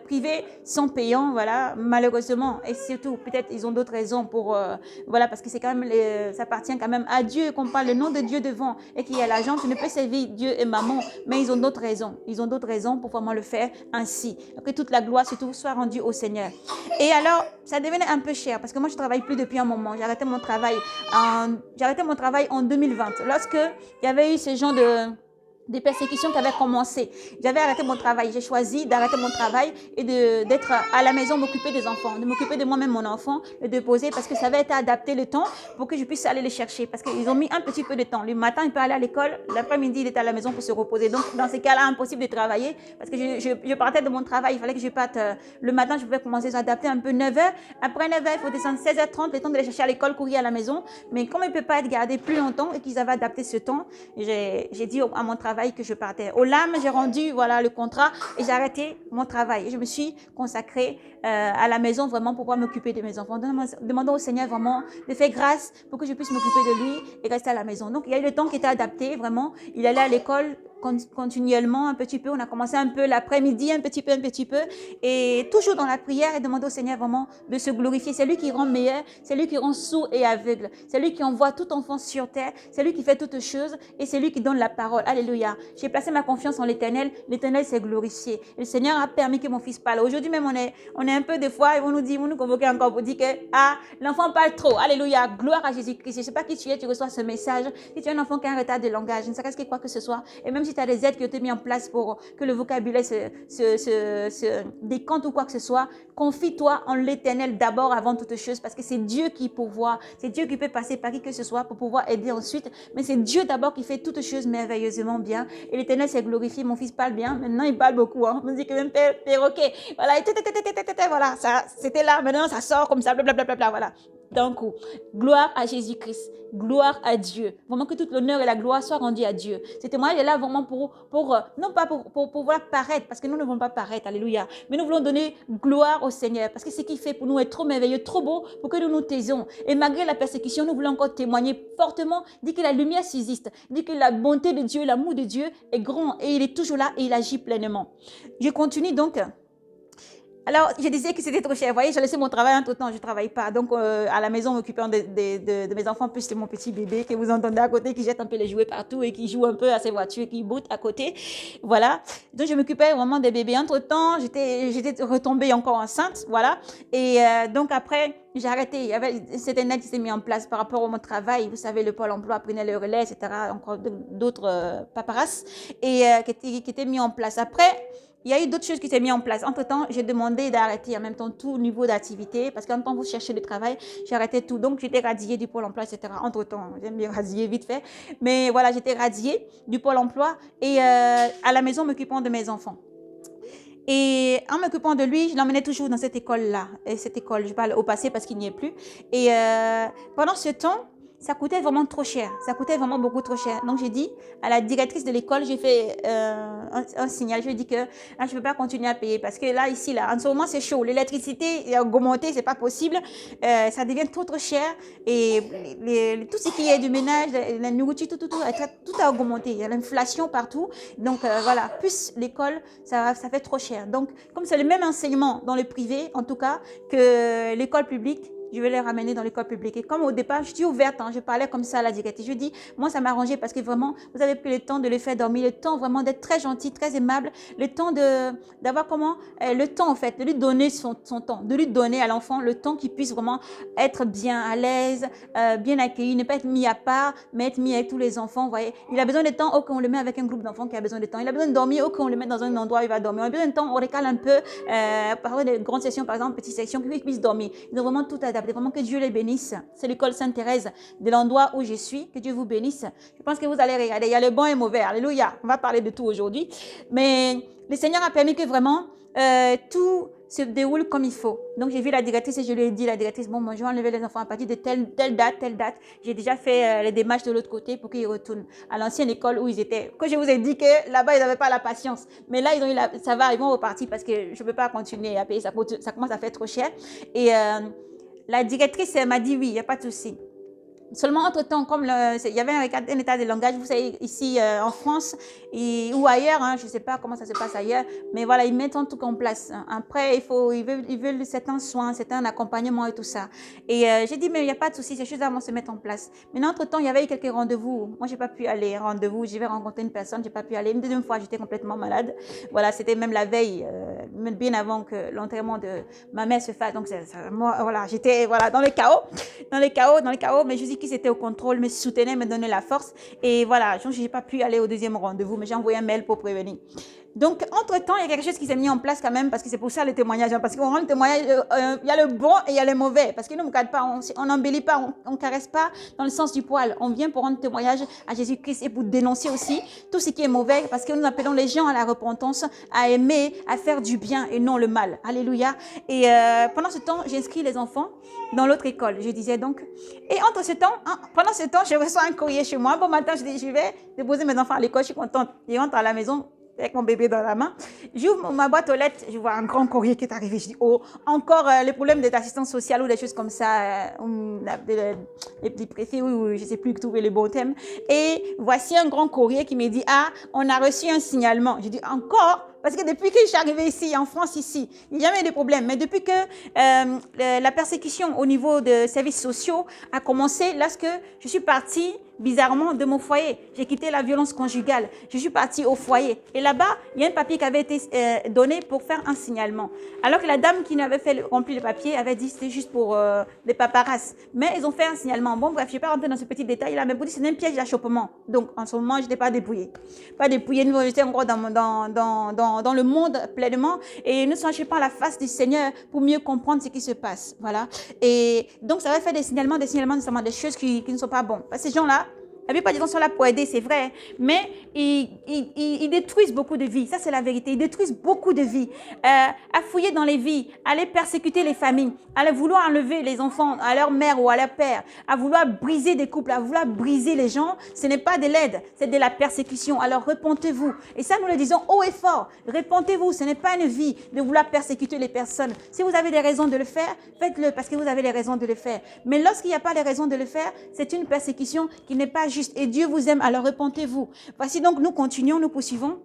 privées sont payantes, voilà, malheureusement, et surtout, peut-être ils ont d'autres raisons pour, voilà, parce que c'est quand même, ça appartient quand même à Dieu, qu'on parle le nom de Dieu devant, et qu'il y a l'argent, tu ne peux servir Dieu et maman, mais ils ont d'autres raisons pour vraiment le faire ainsi. Que toute la gloire, surtout, soit rendue au Seigneur. Et alors, ça devenait un peu cher, parce que moi, je ne travaille plus depuis un moment, j'ai arrêté mon travail en 2020, lorsque il y avait eu ce genre des persécutions qui avaient commencé. J'avais arrêté mon travail. J'ai choisi d'arrêter mon travail et d'être à la maison, m'occuper des enfants, de m'occuper de moi-même, mon enfant, le déposer parce que ça avait été adapté le temps pour que je puisse aller le chercher. Parce qu'ils ont mis un petit peu de temps. Le matin, il peut aller à l'école. L'après-midi, il est à la maison pour se reposer. Donc, dans ces cas-là, impossible de travailler parce que je partais de mon travail. Il fallait que je parte le matin. Je pouvais commencer à s'adapter un peu 9h. Après 9h, il faut descendre 16h30, le temps de les chercher à l'école, courir à la maison. Mais comme il ne peut pas être gardé plus longtemps et qu'ils avaient adapté ce temps, j'ai dit à mon travail que je partais. Au LAM, j'ai rendu le contrat et j'ai arrêté mon travail. Et je me suis consacrée à la maison vraiment pour pouvoir m'occuper de mes enfants. Demandant au Seigneur vraiment de faire grâce pour que je puisse m'occuper de lui et rester à la maison. Donc, il y a eu le temps qui était adapté vraiment. Il allait à l'école continuellement un petit peu. On a commencé un peu l'après-midi, un petit peu. Et toujours dans la prière et demander au Seigneur vraiment de se glorifier. C'est lui qui rend meilleur, c'est lui qui rend sourd et aveugle. C'est lui qui envoie tout enfant sur terre. C'est lui qui fait toutes choses et c'est lui qui donne la parole. Alléluia. J'ai placé ma confiance en l'Éternel. L'Éternel s'est glorifié. Et le Seigneur a permis que mon fils parle. Aujourd'hui même, on est un peu des fois, ils vont nous convoquer encore pour dire que l'enfant parle trop. Alléluia. Gloire à Jésus-Christ. Je ne sais pas qui tu es, tu reçois ce message. Si tu es un enfant qui a un retard de langage, ne serait-ce que quoi que ce soit, et même si tu as des aides qui ont été mises en place pour que le vocabulaire se décante ou quoi que ce soit, confie-toi en l'Éternel d'abord avant toute chose parce que c'est Dieu qui pourvoit, c'est Dieu qui peut passer par qui que ce soit pour pouvoir aider ensuite, mais c'est Dieu d'abord qui fait toutes choses merveilleusement bien et l'Éternel s'est glorifié. Mon fils parle bien, maintenant il parle beaucoup, on me dit que même perroquet, voilà, voilà, ça, c'était là, maintenant ça sort comme ça, blablabla, voilà. D'un coup, gloire à Jésus-Christ, gloire à Dieu. Vraiment que toute l'honneur et la gloire soient rendus à Dieu. Ce témoignage est là vraiment non pas pour pouvoir paraître, parce que nous ne voulons pas paraître, alléluia, mais nous voulons donner gloire au Seigneur, parce que ce qu'il fait pour nous est trop merveilleux, trop beau, pour que nous nous taisons. Et malgré la persécution, nous voulons encore témoigner fortement, dire que la lumière subsiste, dire que la bonté de Dieu, l'amour de Dieu est grand, et il est toujours là, et il agit pleinement. Je continue donc. Alors, je disais que c'était trop cher. Vous voyez, j'ai laissé mon travail entre-temps, je ne travaille pas. Donc, à la maison, m'occupant de mes enfants, plus de mon petit bébé que vous entendez à côté, qui jette un peu les jouets partout et qui joue un peu à ses voitures, qui botte à côté. Voilà. Donc, je m'occupais vraiment des bébés. Entre-temps, j'étais retombée encore enceinte. Voilà. Et donc, après, j'ai arrêté. Il y avait cette aide qui s'est mis en place par rapport au mon travail. Vous savez, le Pôle emploi prenait le relais, etc. Encore d'autres paperasses et qui étaient mis en place. Après, il y a eu d'autres choses qui s'est mis en place. Entre-temps, j'ai demandé d'arrêter en même temps tout niveau d'activité parce qu'en temps vous cherchez du travail, j'ai arrêté tout. Donc, j'étais radiée du Pôle emploi, etc. Entre-temps, j'aime bien radier vite fait. Mais voilà, j'étais radiée du Pôle emploi et à la maison m'occupant de mes enfants. Et en m'occupant de lui, je l'emmenais toujours dans cette école-là. Et cette école, je parle au passé parce qu'il n'y est plus. Et pendant ce temps, ça coûtait vraiment trop cher. Ça coûtait vraiment beaucoup trop cher. Donc, j'ai dit à la directrice de l'école, j'ai fait un signal. Je lui ai dit que là, je ne peux pas continuer à payer parce que là, ici, là, en ce moment, c'est chaud. L'électricité a augmenté, c'est pas possible. Ça devient trop, trop cher. Et tout ce qui est du ménage, la nourriture, tout a augmenté. Il y a l'inflation partout. Donc, voilà. Plus l'école, ça fait trop cher. Donc, comme c'est le même enseignement dans le privé, en tout cas, que l'école publique, je vais les ramener dans l'école publique. Et comme au départ, je suis ouverte, je parlais comme ça à la directrice. Je dis, moi, ça m'arrangeait parce que vraiment, vous avez pris le temps de le faire dormir, le temps vraiment d'être très gentil, très aimable, le temps d'avoir le temps en fait, de lui donner son temps, de lui donner à l'enfant le temps qu'il puisse vraiment être bien à l'aise, bien accueilli, ne pas être mis à part, mais être mis avec tous les enfants. Vous voyez, il a besoin de temps, ok, on le met avec un groupe d'enfants qui a besoin de temps. Il a besoin de dormir, ok, on le met dans un endroit où il va dormir. On a besoin de temps, on recale un peu, par de grandes sessions, par exemple, petites sections, qu'il puisse dormir. Ils ont vraiment tout adapté. Vraiment que Dieu les bénisse. C'est l'école Sainte-Thérèse de l'endroit où je suis. Que Dieu vous bénisse. Je pense que vous allez regarder. Il y a le bon et le mauvais. Alléluia. On va parler de tout aujourd'hui. Mais le Seigneur a permis que vraiment tout se déroule comme il faut. Donc, j'ai vu la directrice et je lui ai dit, la directrice, bon, moi, je vais enlever les enfants à partir de telle date. J'ai déjà fait les démarches de l'autre côté pour qu'ils retournent à l'ancienne école où ils étaient. Que je vous ai dit que là-bas, ils n'avaient pas la patience. Mais là, ça va, ils vont repartir parce que je ne peux pas continuer à payer. Ça commence à faire trop cher. Et la directrice m'a dit oui, il n'y a pas de souci. Seulement, entre-temps, comme il y avait un état de langage, vous savez, ici en France ou ailleurs, je ne sais pas comment ça se passe ailleurs, mais voilà, ils mettent tout en place. Après, ils veulent certains soins, certains accompagnements et tout ça. Et j'ai dit, mais il n'y a pas de souci, ces choses vont se mettre en place. Mais entre-temps, il y avait eu quelques rendez-vous. Moi, je n'ai pas pu aller. Rendez-vous, je vais rencontrer une personne, je n'ai pas pu aller. Une deuxième fois, j'étais complètement malade. Voilà, c'était même la veille, bien avant que l'enterrement de ma mère se fasse. Donc, moi, voilà, j'étais dans le chaos, mais je dis qu'ils étaient au contrôle, me soutenaient, me donnaient la force. Et voilà, je n'ai pas pu aller au deuxième rendez-vous, mais j'ai envoyé un mail pour prévenir. Donc, entre-temps, il y a quelque chose qui s'est mis en place quand même, parce que c'est pour ça le témoignage. Parce qu'on rend le témoignage, il y a le bon et il y a le mauvais. Parce que nous, on ne garde pas, on n'embellit pas, on ne caresse pas dans le sens du poil. On vient pour rendre témoignage à Jésus-Christ et pour dénoncer aussi tout ce qui est mauvais, parce que nous appelons les gens à la repentance, à aimer, à faire du bien et non le mal. Alléluia. Et pendant ce temps, j'inscris les enfants dans l'autre école. Je disais donc. Et pendant ce temps, je reçois un courrier chez moi. Bon matin, je dis, je vais déposer mes enfants à l'école. Je suis contente. Ils rentrent à la maison avec mon bébé dans la main. J'ouvre ma boîte aux lettres, je vois un grand courrier qui est arrivé. Je dis, oh, encore les problèmes d'assistance sociale ou des choses comme ça, les petits préfets, ou je ne sais plus trouver le bon thème. Et voici un grand courrier qui me dit, ah, on a reçu un signalement. Je dis, encore? Parce que depuis que je suis arrivée ici, en France, ici, il n'y a jamais eu de problème. Mais depuis que la persécution au niveau des services sociaux a commencé, lorsque je suis partie bizarrement de mon foyer, j'ai quitté la violence conjugale, je suis partie au foyer. Et là-bas, il y a un papier qui avait été donné pour faire un signalement. Alors que la dame qui m'avait fait remplir le papier avait dit que c'était juste pour des paparasses. Mais ils ont fait un signalement. Bon, bref, je ne vais pas rentrer dans ce petit détail-là, mais pour dire que c'est un piège d'achoppement. Donc, en ce moment, je n'étais pas dépouillée. Pas dépouillée, nous, j'étais encore dans le monde pleinement. Et ne cherchons pas la face du Seigneur pour mieux comprendre ce qui se passe. Voilà. Et donc, ça va faire des signalements, notamment des choses qui ne sont pas bonnes. Parce que ces gens-là, la plupart des gens sont là pour aider, c'est vrai, mais ils détruisent beaucoup de vies. Ça, c'est la vérité. Ils détruisent beaucoup de vies. À fouiller dans les vies, à aller persécuter les familles, à vouloir enlever les enfants à leur mère ou à leur père, à vouloir briser des couples, à vouloir briser les gens, ce n'est pas de l'aide, c'est de la persécution. Alors, repentez-vous. Et ça, nous le disons haut et fort. Repentez-vous. Ce n'est pas une vie de vouloir persécuter les personnes. Si vous avez des raisons de le faire, faites-le parce que vous avez les raisons de le faire. Mais lorsqu'il n'y a pas les raisons de le faire, c'est une persécution qui n'est pas juste. Et Dieu vous aime, alors repentez-vous. Voici donc, nous continuons, nous poursuivons.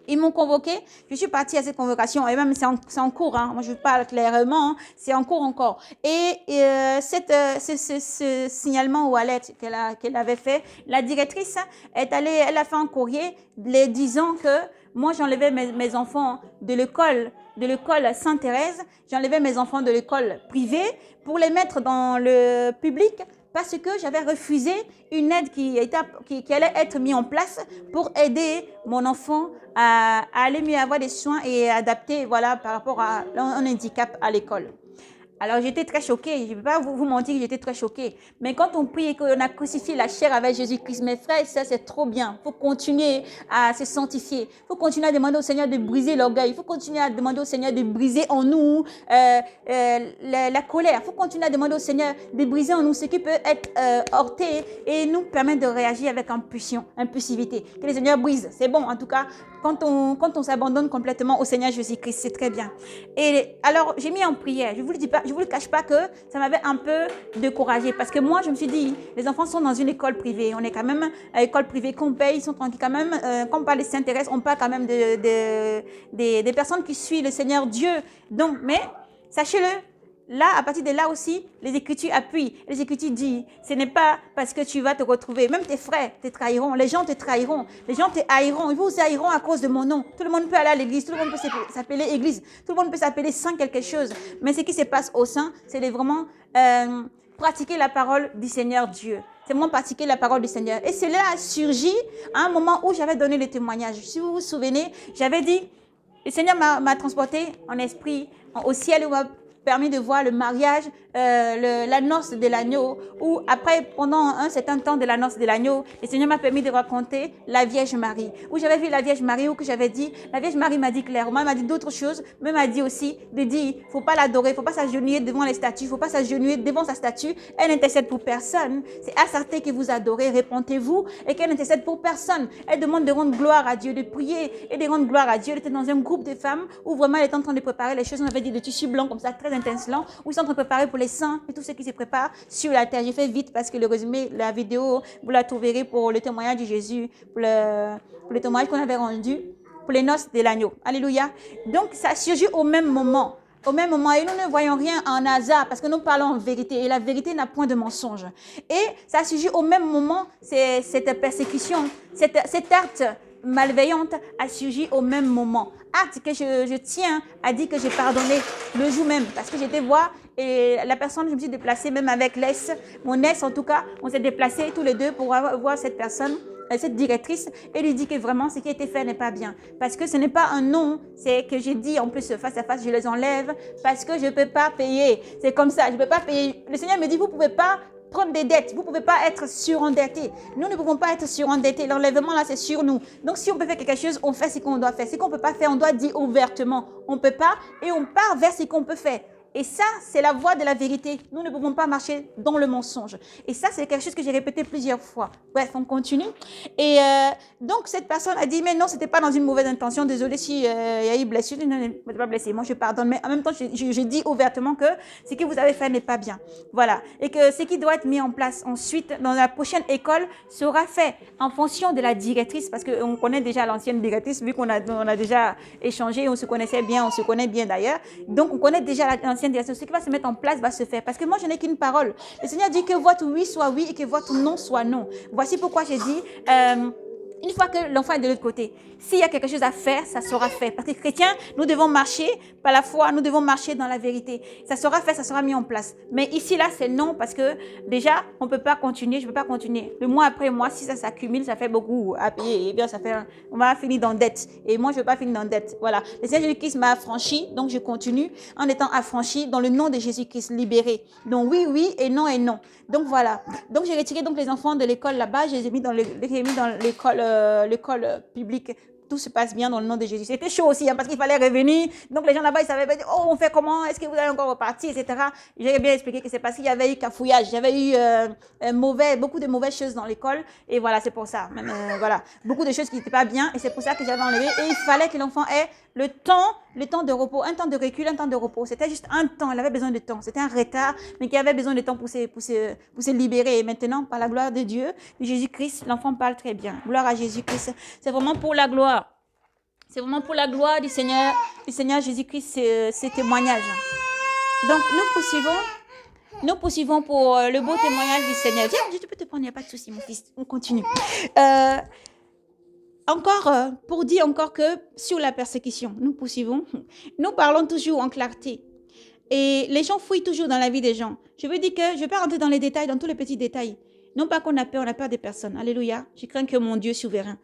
Ils m'ont convoqué, je suis partie à cette convocation, et même c'est en cours, hein. Moi je parle clairement, hein. C'est en cours encore. Et ce signalement ou alerte qu'elle avait fait, la directrice est allée, elle a fait un courrier les disant que moi j'enlevais mes enfants de l'école Sainte-Thérèse, j'enlevais mes enfants de l'école privée pour les mettre dans le public parce que j'avais refusé une aide qui allait être mise en place pour aider mon enfant à aller mieux avoir des soins et adapter, voilà, par rapport à un handicap à l'école. Alors j'étais très choquée, je ne vais pas vous mentir que j'étais très choquée. Mais quand on prie et qu'on a crucifié la chair avec Jésus-Christ, mes frères, ça c'est trop bien. Il faut continuer à se sanctifier. Il faut continuer à demander au Seigneur de briser l'orgueil. Il faut continuer à demander au Seigneur de briser en nous la colère. Il faut continuer à demander au Seigneur de briser en nous ce qui peut être heurté et nous permettre de réagir avec impulsivité. Que le Seigneur brise. C'est bon en tout cas. Quand on s'abandonne complètement au Seigneur Jésus-Christ, c'est très bien. Et alors, j'ai mis en prière. Je ne vous le cache pas que ça m'avait un peu découragée parce que moi, je me suis dit, les enfants sont dans une école privée. On est quand même à l'école privée qu'on paye, ils sont tranquilles quand même. Quand on parle de Sainte-Thérèse, on parle quand même des personnes qui suivent le Seigneur Dieu. Donc, mais sachez-le, là, à partir de là aussi, les Écritures appuient. Les Écritures disent, ce n'est pas parce que tu vas te retrouver, même tes frères te trahiront, les gens te trahiront, les gens te haïront, ils vous haïront à cause de mon nom. Tout le monde peut aller à l'église, tout le monde peut s'appeler église, tout le monde peut s'appeler saint quelque chose. Mais ce qui se passe au sein, c'est de vraiment pratiquer la parole du Seigneur Dieu. C'est vraiment pratiquer la parole du Seigneur. Et cela a surgi à un moment où j'avais donné le témoignage. Si vous vous souvenez, j'avais dit, le Seigneur m'a transporté en esprit au ciel où permis de voir le mariage, la noce de l'agneau, où après, pendant un certain temps de la noce de l'agneau, le Seigneur m'a permis de raconter la Vierge Marie, où j'avais vu la Vierge Marie, où que j'avais dit, la Vierge Marie m'a dit clairement, elle m'a dit d'autres choses, mais m'a dit aussi, de dire, faut pas l'adorer, faut pas s'agenouiller devant les statues, faut pas s'agenouiller devant sa statue, elle n'intercède pour personne, c'est à certains que vous adorez, répentez-vous, et qu'elle n'intercède pour personne, elle demande de rendre gloire à Dieu, de prier et de rendre gloire à Dieu. Elle était dans un groupe de femmes où vraiment elle était en train de préparer les choses, on avait dit de tissu blanc comme ça, très intincelant, où ils sont en train de préparer pour les saints et tout ce qui se prépare sur la terre. J'ai fait vite parce que le résumé, la vidéo, vous la trouverez pour le témoignage de Jésus, pour le témoignage qu'on avait rendu pour les noces de l'agneau. Alléluia. Donc, ça surgit au même moment. Au même moment, et nous ne voyons rien en hasard parce que nous parlons en vérité et la vérité n'a point de mensonge. Et ça surgit au même moment, cette persécution, cet acte malveillante a surgi au même moment. Acte que je tiens à dire que j'ai pardonné le jour même parce que j'étais voir et la personne, je me suis déplacée même avec mon ex en tout cas, on s'est déplacés tous les deux pour voir cette personne, cette directrice, et lui dit que vraiment ce qui a été fait n'est pas bien. Parce que ce n'est pas un non, c'est que j'ai dit en plus face à face, je les enlève parce que je ne peux pas payer. C'est comme ça, je ne peux pas payer. Le Seigneur me dit, vous ne pouvez pas prendre des dettes, vous ne pouvez pas être surendetté. Nous ne pouvons pas être surendettés. L'enlèvement là, c'est sur nous. Donc si on peut faire quelque chose, on fait ce qu'on doit faire. Ce qu'on ne peut pas faire, on doit dire ouvertement. On ne peut pas et on part vers ce qu'on peut faire. Et ça, c'est la voie de la vérité. Nous ne pouvons pas marcher dans le mensonge. Et ça, c'est quelque chose que j'ai répété plusieurs fois. Bref, on continue. Et donc, cette personne a dit, mais non, ce n'était pas dans une mauvaise intention. Désolée si y a eu blessure. Je ne suis pas blessée. Moi, je pardonne. Mais en même temps, je dis ouvertement que ce que vous avez fait n'est pas bien. Voilà. Et que ce qui doit être mis en place ensuite dans la prochaine école sera fait en fonction de la directrice. Parce qu'on connaît déjà l'ancienne directrice, vu qu'on a déjà échangé, on se connaissait bien, on se connaît bien d'ailleurs. Donc, on connaît déjà l'ancienne direction. Ce qui va se mettre en place va se faire. Parce que moi, je n'ai qu'une parole. Le Seigneur dit que votre oui soit oui et que votre non soit non. Voici pourquoi j'ai dit, une fois que l'enfant est de l'autre côté, s'il y a quelque chose à faire, ça sera fait. Parce que chrétiens, nous devons marcher par la foi, nous devons marcher dans la vérité. Ça sera fait, ça sera mis en place. Mais ici, là, c'est non parce que déjà, on ne peut pas continuer, je ne peux pas continuer. Le mois après mois, si ça s'accumule, ça fait beaucoup à payer. Et bien, on va finir dans dette. Et moi, je ne veux pas finir dans dette. Voilà. Le Seigneur Jésus-Christ m'a affranchi, donc je continue en étant affranchi dans le nom de Jésus-Christ, libéré. Donc oui, oui et non et non. Donc voilà. Donc j'ai retiré donc les enfants de l'école là-bas, je les ai mis dans l'école publique. Tout se passe bien dans le nom de Jésus. C'était chaud aussi, hein, parce qu'il fallait revenir. Donc les gens là-bas, ils savaient pas dire, oh, on fait comment? Est-ce que vous allez encore repartir, etc. J'ai bien expliqué que c'est parce qu'il y avait eu cafouillage. Il y avait eu beaucoup de mauvaises choses dans l'école. Et voilà, c'est pour ça. Même, voilà, beaucoup de choses qui n'étaient pas bien. Et c'est pour ça que j'avais enlevé. Et il fallait que l'enfant ait le temps de repos, un temps de recul, un temps de repos. C'était juste un temps. Il avait besoin de temps. C'était un retard, mais qui avait besoin de temps pour se libérer. Et maintenant, par la gloire de Dieu, de Jésus-Christ, l'enfant parle très bien. Gloire à Jésus-Christ. C'est vraiment pour la gloire C'est vraiment pour la gloire du Seigneur Jésus-Christ, ces témoignages. Donc, nous poursuivons pour le beau témoignage du Seigneur. Viens, je peux te prendre, il n'y a pas de souci, mon fils. On continue. Pour dire encore que sur la persécution, nous poursuivons. Nous parlons toujours en clarté. Et les gens fouillent toujours dans la vie des gens. Je veux dire que je ne vais pas rentrer dans les détails, dans tous les petits détails. Non pas qu'on a peur des personnes. Alléluia. Je crains que mon Dieu est souverain.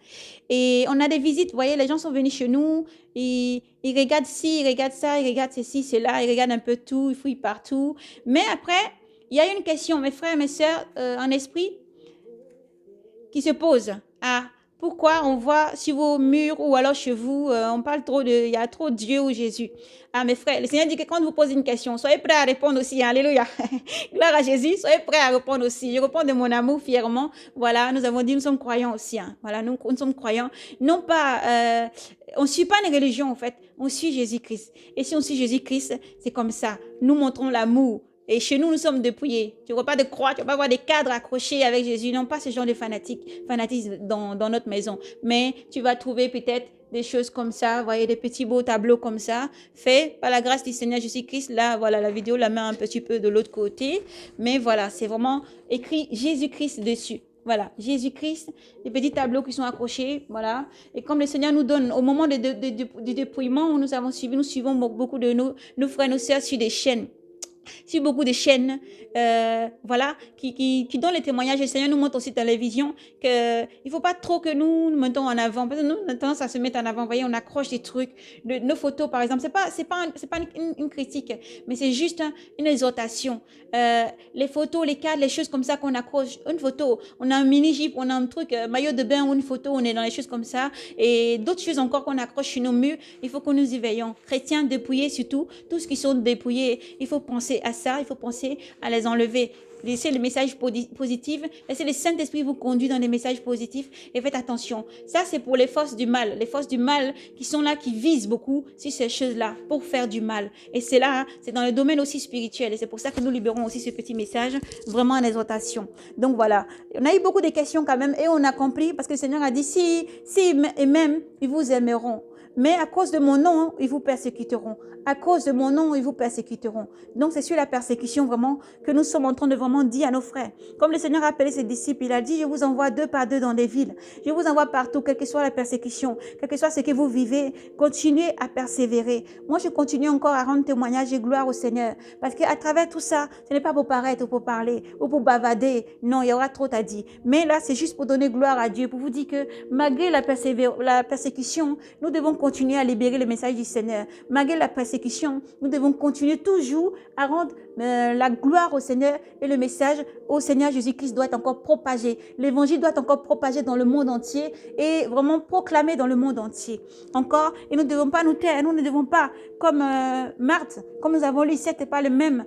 Et on a des visites, vous voyez, les gens sont venus chez nous, ils regardent ci, ils regardent ça, ils regardent ceci, cela, ils regardent un peu tout, ils fouillent partout. Mais après, il y a une question, mes frères et mes sœurs, en esprit, qui se pose. Ah, pourquoi on voit sur vos murs ou alors chez vous, on parle trop il y a trop Dieu ou Jésus. Ah, mes frères, le Seigneur dit que quand vous posez une question, soyez prêts à répondre aussi. Alléluia. Gloire à Jésus, soyez prêts à répondre aussi. Je réponds de mon amour fièrement. Voilà, nous avons dit, nous sommes croyants aussi. Voilà, nous sommes croyants. Non pas, on ne suit pas une religion en fait, on suit Jésus-Christ. Et si on suit Jésus-Christ, c'est comme ça. Nous montrons l'amour. Et chez nous, nous sommes dépouillés. Tu ne vois pas de croix, tu ne vas pas voir des cadres accrochés avec Jésus. Non, pas ce genre de fanatisme dans notre maison. Mais tu vas trouver peut-être des choses comme ça, vous voyez, des petits beaux tableaux comme ça, faits par la grâce du Seigneur Jésus-Christ. Là, voilà, la vidéo la met un petit peu de l'autre côté. Mais voilà, c'est vraiment écrit Jésus-Christ dessus. Voilà, Jésus-Christ, des petits tableaux qui sont accrochés, voilà. Et comme le Seigneur nous donne, au moment du dépouillement où nous suivons beaucoup de nos frères et nos sœurs sur des chaînes. Sur beaucoup de chaînes, voilà, qui donnent les témoignages. Le Seigneur nous montre aussi dans les visions qu'il ne faut pas trop que nous mettons en avant. Parce que nous, on a tendance à se mettre en avant. Vous voyez, on accroche des trucs. Nos photos, par exemple, c'est pas une critique, mais c'est juste une exhortation. Les photos, les cadres, les choses comme ça qu'on accroche. Une photo, on a un mini-jeep, on a un truc, maillot de bain ou une photo, on est dans les choses comme ça. Et d'autres choses encore qu'on accroche sur nos murs. Il faut que nous y veillons. Chrétiens dépouillés surtout, tous ceux qui sont dépouillés, il faut penser à ça, il faut penser à les enlever. Laissez les messages positifs, laissez le Saint-Esprit vous conduire dans des messages positifs et faites attention. Ça, c'est pour les forces du mal qui sont là, qui visent beaucoup sur ces choses-là pour faire du mal. Et c'est là, hein, c'est dans le domaine aussi spirituel et c'est pour ça que nous libérons aussi ce petit message vraiment en exhortation. Donc voilà, on a eu beaucoup de questions quand même et on a compris parce que le Seigneur a dit si et même ils vous aimeront. Mais à cause de mon nom, ils vous persécuteront. À cause de mon nom, ils vous persécuteront. Donc, c'est sur la persécution vraiment que nous sommes en train de vraiment dire à nos frères. Comme le Seigneur a appelé ses disciples, il a dit, je vous envoie 2 par 2 dans les villes. Je vous envoie partout, quelle que soit la persécution, quel que soit ce que vous vivez, continuez à persévérer. Moi, je continue encore à rendre témoignage et gloire au Seigneur. Parce qu'à travers tout ça, ce n'est pas pour paraître ou pour parler ou pour bavader. Non, il y aura trop à dire. Mais là, c'est juste pour donner gloire à Dieu, pour vous dire que malgré la persécution, nous devons continuer à libérer le message du Seigneur. Malgré la persécution, nous devons continuer toujours à rendre la gloire au Seigneur et le message au Seigneur Jésus-Christ doit être encore propagé. L'évangile doit être encore propagé dans le monde entier et vraiment proclamé dans le monde entier. Encore, et nous ne devons pas nous taire, nous ne devons pas, comme Marthe, comme nous avons lu, c'était pas la même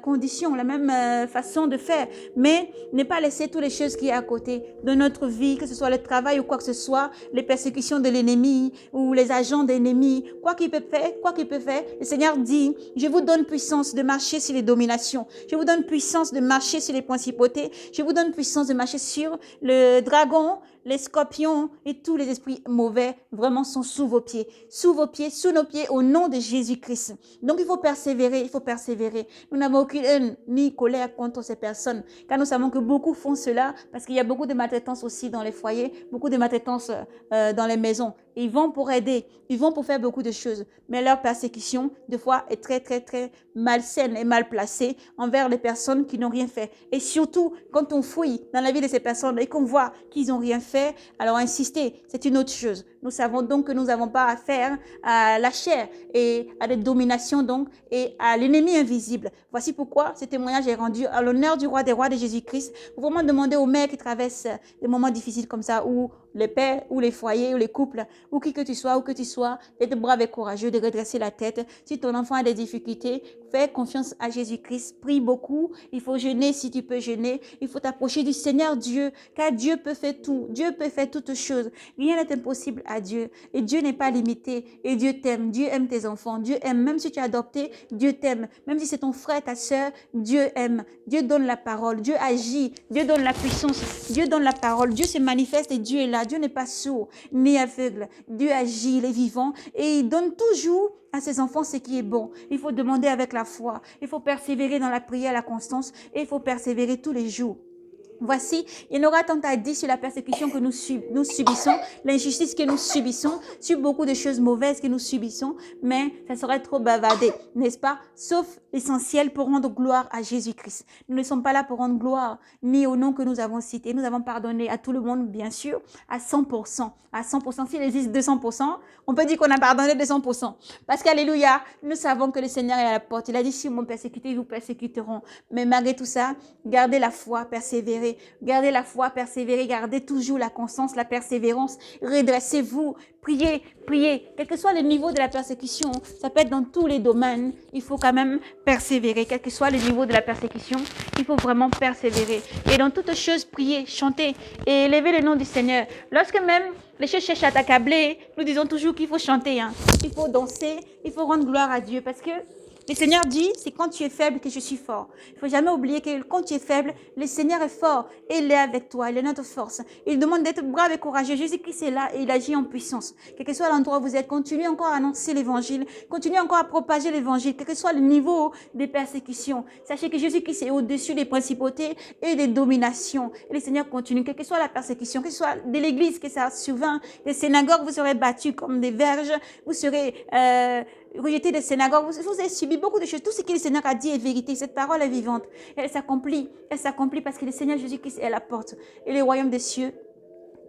condition, la même façon de faire, mais ne pas laisser toutes les choses qui est à côté de notre vie, que ce soit le travail ou quoi que ce soit, les persécutions de l'ennemi ou les agents de l'ennemi, quoi qu'il peut faire, le Seigneur dit, je vous donne puissance de marcher sur les dominations, je vous donne puissance de marcher sur les principautés, je vous donne puissance de marcher sur le dragon, les scorpions et tous les esprits mauvais vraiment sont sous vos pieds, sous nos pieds au nom de Jésus-Christ. Donc il faut persévérer. Nous n'avons aucune haine ni colère contre ces personnes, car nous savons que beaucoup font cela parce qu'il y a beaucoup de maltraitance aussi dans les foyers, beaucoup de maltraitance dans les maisons. Ils vont pour aider, ils vont pour faire beaucoup de choses, mais leur persécution, des fois, est très, très, très malsaine et mal placée envers les personnes qui n'ont rien fait. Et surtout, quand on fouille dans la vie de ces personnes et qu'on voit qu'ils n'ont rien fait, alors insister, c'est une autre chose. Nous savons donc que nous n'avons pas affaire à la chair et à des dominations donc et à l'ennemi invisible. Voici pourquoi ce témoignage est rendu à l'honneur du roi des rois de Jésus-Christ. Pour vraiment demander aux mères qui traversent des moments difficiles comme ça, ou les pères, ou les foyers, ou les couples, ou qui que tu sois, d'être brave et courageux, de redresser la tête. Si ton enfant a des difficultés, fais confiance à Jésus-Christ, prie beaucoup. Il faut jeûner si tu peux jeûner. Il faut t'approcher du Seigneur Dieu, car Dieu peut faire tout. Dieu peut faire toutes choses. Rien n'est impossible à Dieu. Et Dieu n'est pas limité. Et Dieu t'aime. Dieu aime tes enfants. Dieu aime. Même si tu es adopté, Dieu t'aime. Même si c'est ton frère, ta sœur, Dieu aime. Dieu donne la parole. Dieu agit. Dieu donne la puissance. Dieu donne la parole. Dieu se manifeste et Dieu est là. regarde. Dieu n'est pas sourd ni aveugle. Dieu agit, il est vivant et il donne toujours à ses enfants ce qui est bon. Il faut demander avec la foi. Il faut persévérer dans la prière, la constance et il faut persévérer tous les jours. Voici, il y en aura tant à dire sur la persécution que nous subissons, l'injustice que nous subissons, sur beaucoup de choses mauvaises que nous subissons, mais ça serait trop bavardé, n'est-ce pas? Sauf l'essentiel pour rendre gloire à Jésus-Christ. Nous ne sommes pas là pour rendre gloire ni au nom que nous avons cité. Nous avons pardonné à tout le monde, bien sûr, à 100%. À 100%, s'il existe 200%, on peut dire qu'on a pardonné 200%. Parce qu'alléluia, nous savons que le Seigneur est à la porte. Il a dit, si vous me persécutez, ils vous persécuteront. Mais malgré tout ça, gardez la foi, persévérez. Gardez la foi, persévérez, gardez toujours la constance, la persévérance. Redressez-vous, priez, priez. Quel que soit le niveau de la persécution, ça peut être dans tous les domaines, il faut quand même persévérer. Quel que soit le niveau de la persécution, il faut vraiment persévérer. Et dans toutes choses, priez, chantez et élevez le nom du Seigneur. Lorsque même les choses cherchent à t'accabler, nous disons toujours qu'il faut chanter, il faut danser, il faut rendre gloire à Dieu parce que le Seigneur dit, c'est quand tu es faible que je suis fort. Il ne faut jamais oublier que quand tu es faible, le Seigneur est fort et il est avec toi, il est notre force. Il demande d'être brave et courageux. Jésus-Christ est là et il agit en puissance. Quel que soit l'endroit où vous êtes, continuez encore à annoncer l'évangile, continuez encore à propager l'évangile, quel que soit le niveau des persécutions. Sachez que Jésus-Christ est au-dessus des principautés et des dominations. Et le Seigneur continue, quelle que soit la persécution, que ce soit de l'église que ça survint, des synagogues, vous serez battus comme des verges, vous serez rejeté des synagogues, vous avez subi beaucoup de choses. Tout ce que le Seigneur a dit est vérité. Cette parole est vivante. Elle s'accomplit parce que le Seigneur Jésus-Christ est à la porte. Et le royaume des cieux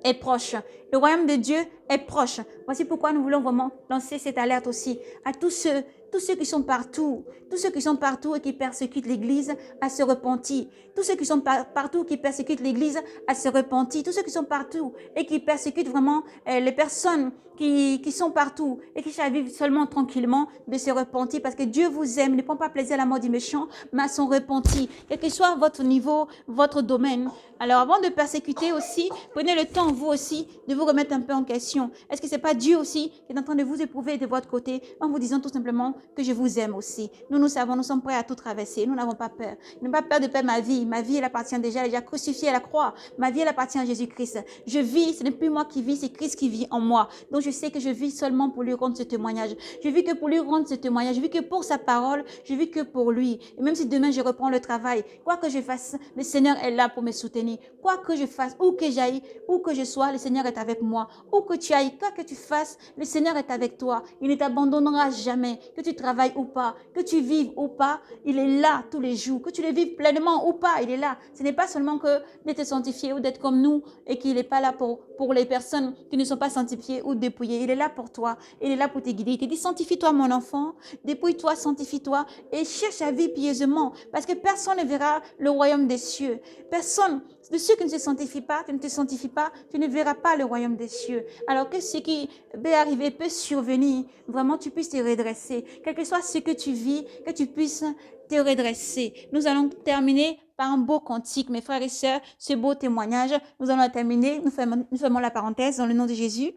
est proche. Le royaume de Dieu est proche. Voici pourquoi nous voulons vraiment lancer cette alerte aussi à tous ceux qui sont partout, tous ceux qui sont partout et qui persécutent l'Église à se repentir. Tous ceux qui sont partout qui persécutent l'Église à se repentir. Tous ceux qui sont partout et qui persécutent vraiment les personnes qui sont partout et qui vivent seulement tranquillement de se repentir parce que Dieu vous aime, ne prend pas plaisir à la mort du méchant, mais à son repenti. Quel que soit votre niveau, votre domaine. Alors avant de persécuter aussi, prenez le temps vous aussi de vous remettre un peu en question. Est-ce que c'est pas Dieu aussi qui est en train de vous éprouver de votre côté en vous disant tout simplement que je vous aime aussi. Nous savons, nous sommes prêts à tout traverser. Nous n'avons pas peur. Je n'ai pas peur de perdre ma vie. Ma vie, elle appartient déjà, elle est déjà crucifiée à la croix. Ma vie, elle appartient à Jésus-Christ. Je vis, ce n'est plus moi qui vis, c'est Christ qui vit en moi. Donc je sais que je vis seulement pour lui rendre ce témoignage. Je vis que pour lui rendre ce témoignage. Je vis que pour sa parole. Je vis que pour lui. Et même si demain je reprends le travail, quoi que je fasse, le Seigneur est là pour me soutenir. Quoi que je fasse, où que j'aille, où que je sois, le Seigneur est avec moi. Où que tu ailles, quoi que tu fasses, le Seigneur est avec toi. Il ne t'abandonnera jamais. Que tu travailles ou pas, que tu vives ou pas, il est là tous les jours. Que tu le vives pleinement ou pas, il est là. Ce n'est pas seulement que d'être sanctifié ou d'être comme nous et qu'il n'est pas là pour les personnes qui ne sont pas sanctifiées ou dépouillées. Il est là pour toi. Il est là pour te guider. Il te dit, sanctifie-toi mon enfant, dépouille-toi, sanctifie-toi et cherche à vivre pieusement parce que personne ne verra le royaume des cieux. Personne de ceux qui ne se sanctifient pas, tu ne te sanctifies pas, tu ne verras pas le royaume des cieux. Alors que ce qui peut arriver, peut survenir, vraiment tu puisses te redresser. Quel que soit ce que tu vis, que tu puisses te redresser. Nous allons terminer par un beau cantique, mes frères et sœurs, ce beau témoignage. Nous allons terminer, nous fermons la parenthèse dans le nom de Jésus.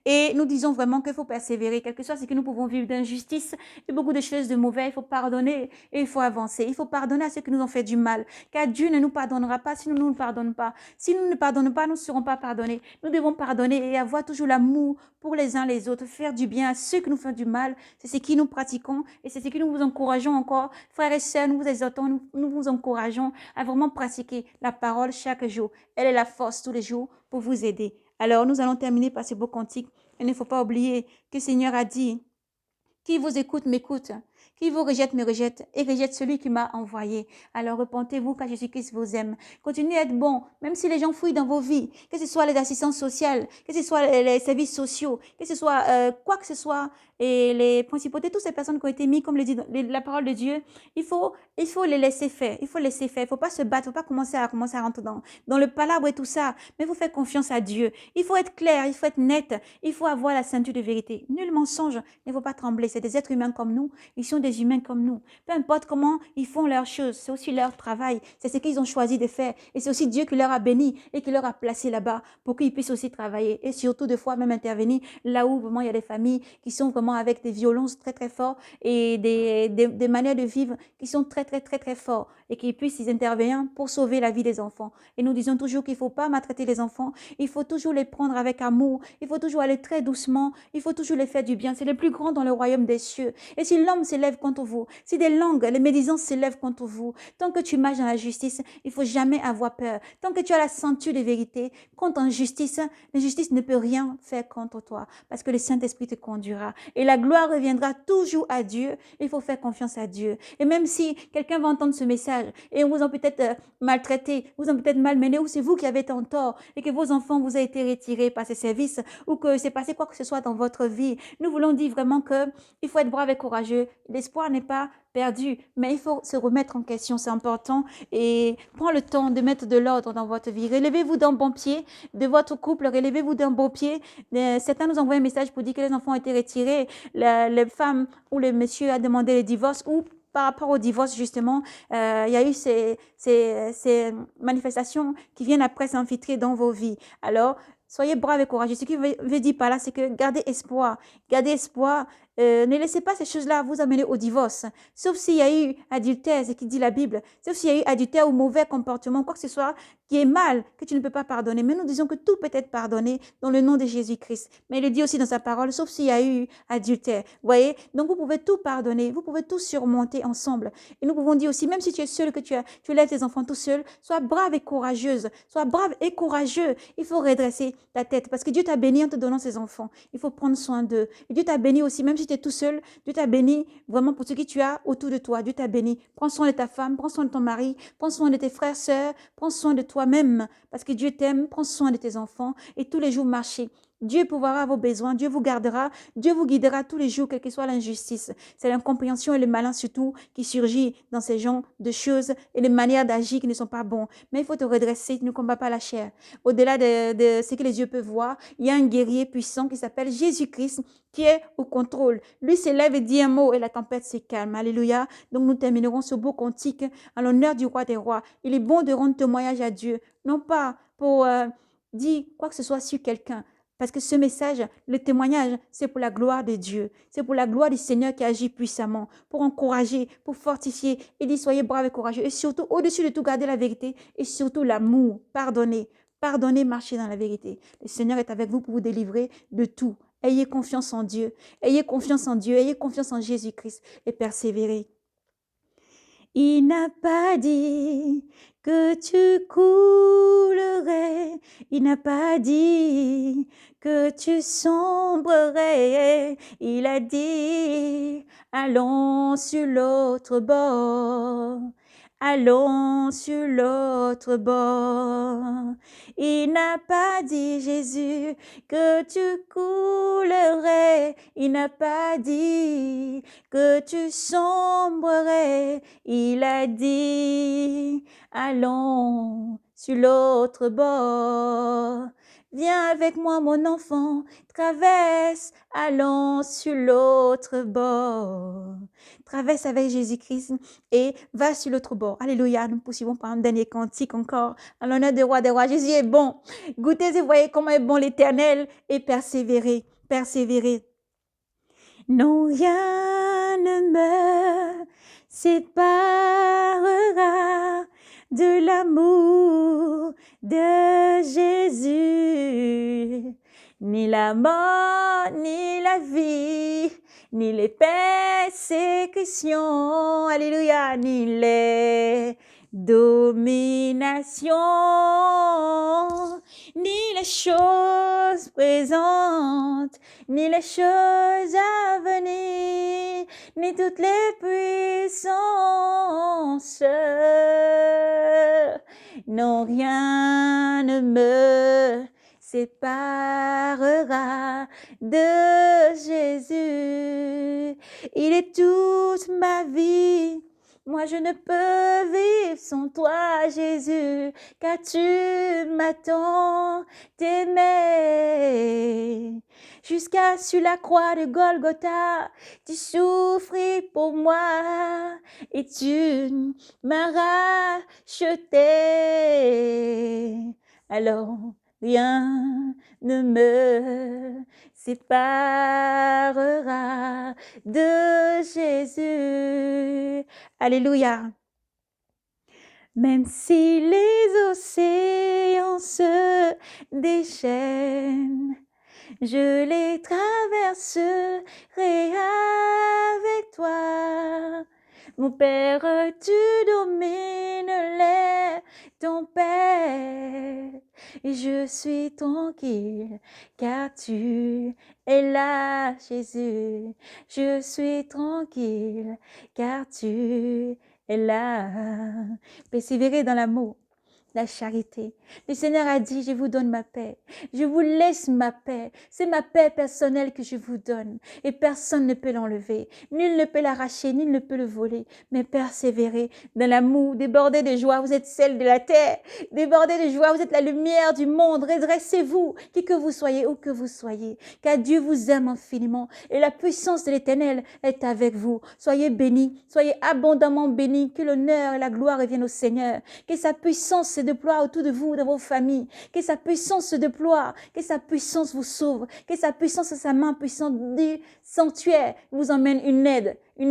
Et nous disons vraiment qu'il faut persévérer, quel que soit ce que nous pouvons vivre d'injustice et beaucoup de choses de mauvais. Il faut pardonner et il faut avancer. Il faut pardonner à ceux qui nous ont fait du mal, car Dieu ne nous pardonnera pas si nous ne nous pardonnons pas. Si nous ne pardonnons pas, nous ne serons pas pardonnés. Nous devons pardonner et avoir toujours l'amour pour les uns les autres, faire du bien à ceux qui nous font du mal. C'est ce que nous pratiquons et c'est ce que nous vous encourageons encore. Frères et sœurs, nous vous exhortons, nous vous encourageons à vraiment pratiquer la parole chaque jour. Elle est la force tous les jours pour vous aider. Alors, nous allons terminer par ce beau cantique. Il ne faut pas oublier que le Seigneur a dit, qui vous écoute, m'écoute. Qui vous rejette, me rejette et rejette celui qui m'a envoyé. Alors repentez-vous car Jésus-Christ vous aime. Continuez à être bon, même si les gens fouillent dans vos vies, que ce soit les assistances sociales, que ce soit les services sociaux, que ce soit quoi que ce soit, et les principautés, toutes ces personnes qui ont été mises, comme le dit la parole de Dieu, il faut les laisser faire. Il faut laisser faire. Il ne faut pas se battre, il ne faut pas commencer à rentrer dans le palabre et tout ça. Mais il faut faire confiance à Dieu. Il faut être clair, il faut être net, il faut avoir la ceinture de vérité. Nul mensonge, il ne faut pas trembler. C'est des êtres humains comme nous. Ils sont des humains comme nous. Peu importe comment ils font leurs choses, c'est aussi leur travail. C'est ce qu'ils ont choisi de faire. Et c'est aussi Dieu qui leur a béni et qui leur a placé là-bas pour qu'ils puissent aussi travailler. Et surtout, des fois, même intervenir là où vraiment il y a des familles qui sont vraiment vraiment avec des violences très très fortes et des manières de vivre qui sont très très très très fortes et qui puissent y intervenir pour sauver la vie des enfants. Et nous disons toujours qu'il ne faut pas maltraiter les enfants, il faut toujours les prendre avec amour, il faut toujours aller très doucement, il faut toujours les faire du bien. C'est le plus grand dans le royaume des cieux. Et si l'homme s'élève contre vous, si des langues, les médisances s'élèvent contre vous, tant que tu marches dans la justice, il ne faut jamais avoir peur. Tant que tu as la ceinture de vérité, contre en justice, l'injustice ne peut rien faire contre toi parce que le Saint-Esprit te conduira. Et la gloire reviendra toujours à Dieu. Il faut faire confiance à Dieu. Et même si quelqu'un va entendre ce message et on vous a peut-être maltraité, vous ont peut-être malmené, ou c'est vous qui avez été en tort et que vos enfants vous ont été retirés par ces services ou que c'est passé quoi que ce soit dans votre vie, nous voulons dire vraiment que il faut être brave et courageux. L'espoir n'est pas perdu, mais il faut se remettre en question, c'est important. Et prends le temps de mettre de l'ordre dans votre vie. Relevez-vous d'un bon pied de votre couple, relevez-vous d'un beau pied. Certains nous envoient un message pour dire que les enfants ont été retirés, les femmes ou le monsieur a demandé le divorce, ou par rapport au divorce, justement, il y a eu ces manifestations qui viennent après s'infiltrer dans vos vies. Alors, soyez braves et courageux. Ce qui veut dire par là, c'est que gardez espoir. Gardez espoir. Ne laissez pas ces choses-là vous amener au divorce. Sauf s'il y a eu adultère, c'est ce qui dit la Bible. Sauf s'il y a eu adultère ou mauvais comportement, quoi que ce soit qui est mal, que tu ne peux pas pardonner. Mais nous disons que tout peut être pardonné dans le nom de Jésus-Christ. Mais il le dit aussi dans sa parole, sauf s'il y a eu adultère. Vous voyez? Donc vous pouvez tout pardonner. Vous pouvez tout surmonter ensemble. Et nous pouvons dire aussi, même si tu es seul, que tu élèves tes enfants tout seul, sois brave et courageuse. Sois brave et courageux. Il faut redresser ta tête parce que Dieu t'a béni en te donnant ses enfants. Il faut prendre soin d'eux. Et Dieu t'a béni aussi, même si tu es tout seul, Dieu t'a béni vraiment pour ce que tu as autour de toi. Dieu t'a béni. Prends soin de ta femme, prends soin de ton mari, prends soin de tes frères, sœurs, prends soin de toi-même parce que Dieu t'aime. Prends soin de tes enfants et tous les jours marcher. Dieu pourvoira vos besoins, Dieu vous gardera, Dieu vous guidera tous les jours, quelle que soit l'injustice. C'est l'incompréhension et le malin surtout qui surgit dans ces genres de choses et les manières d'agir qui ne sont pas bons. Mais il faut te redresser, tu ne combats pas la chair. Au-delà de ce que les yeux peuvent voir, il y a un guerrier puissant qui s'appelle Jésus-Christ qui est au contrôle. Lui s'élève et dit un mot et la tempête se calme. Alléluia. Donc nous terminerons ce beau cantique en l'honneur du roi des rois. Il est bon de rendre témoignage à Dieu, non pas pour dire quoi que ce soit sur quelqu'un, parce que ce message, le témoignage, c'est pour la gloire de Dieu. C'est pour la gloire du Seigneur qui agit puissamment, pour encourager, pour fortifier. Il dit, soyez braves et courageux. Et surtout, au-dessus de tout, gardez la vérité et surtout l'amour. Pardonnez. Pardonnez, marchez dans la vérité. Le Seigneur est avec vous pour vous délivrer de tout. Ayez confiance en Dieu. Ayez confiance en Dieu. Ayez confiance en Jésus-Christ et persévérez. Il n'a pas dit que tu coulerais, il n'a pas dit que tu sombrerais, il a dit, allons sur l'autre bord. Allons sur l'autre bord. Il n'a pas dit, Jésus, que tu coulerais. Il n'a pas dit que tu sombrerais. Il a dit, allons sur l'autre bord. Viens avec moi, mon enfant, traverse, allons sur l'autre bord. Traverse avec Jésus-Christ et va sur l'autre bord. Alléluia, nous poursuivons par un dernier cantique encore, en l'honneur des rois des rois. Jésus est bon. Goûtez et voyez comment est bon l'Éternel et persévérez, persévérez. Non, rien ne me séparera de l'amour de Jésus. Ni la mort, ni la vie, ni les persécutions, alléluia, ni les dominations, ni les choses présentes, ni les choses à venir, ni toutes les puissances. Non, rien ne me séparera de Jésus. Il est toute ma vie. Moi, je ne peux vivre sans toi, Jésus, car tu m'attends, t'aimer. Jusqu'à sur la croix de Golgotha, tu souffris pour moi et tu m'as racheté. Alors, rien ne me séparera de Jésus. Alléluia. Même si les océans se déchaînent, je les traverserai avec toi. Mon Père, tu domines les tempêtes. Et je suis tranquille, car tu es là, Jésus. Je suis tranquille, car tu es là. Persévérez dans l'amour, la charité. Le Seigneur a dit, je vous donne ma paix. Je vous laisse ma paix. C'est ma paix personnelle que je vous donne. Et personne ne peut l'enlever. Nul ne peut l'arracher, nul ne peut le voler. Mais persévérez dans l'amour, débordez de joie. Vous êtes celle de la terre. Débordez de joie. Vous êtes la lumière du monde. Redressez-vous, qui que vous soyez, où que vous soyez. Car Dieu vous aime infiniment. Et la puissance de l'Éternel est avec vous. Soyez bénis. Soyez abondamment bénis. Que l'honneur et la gloire reviennent au Seigneur. Que sa puissance se déploie autour de vous, dans vos familles. Que sa puissance se déploie. Que sa puissance vous sauve. Que sa puissance, sa main puissante du sanctuaire vous emmène une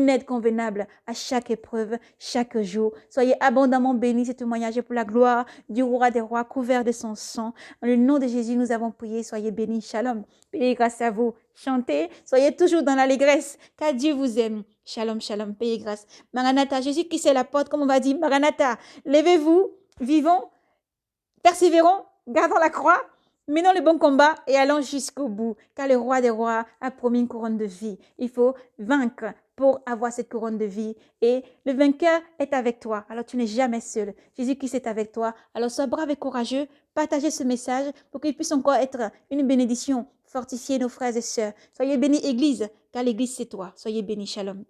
aide convenable à chaque épreuve, chaque jour. Soyez abondamment bénis. Ce témoignage est pour la gloire du roi des rois, couvert de son sang. En le nom de Jésus, nous avons prié. Soyez bénis. Shalom. Paix grâce à vous. Chantez. Soyez toujours dans l'allégresse, car Dieu vous aime. Shalom, shalom. Paix et grâce. Maranatha, Jésus qui c'est la porte, comme on va dire. Maranatha, levez-vous, vivons, persévérons, gardons la croix, menons le bon combat et allons jusqu'au bout, car le roi des rois a promis une couronne de vie. Il faut vaincre pour avoir cette couronne de vie, et le vainqueur est avec toi. Alors tu n'es jamais seul. Jésus-Christ est avec toi. Alors sois brave et courageux. Partagez ce message pour qu'il puisse encore être une bénédiction. Fortifiez nos frères et sœurs. Soyez bénis, Église, car l'Église c'est toi. Soyez bénis. Shalom.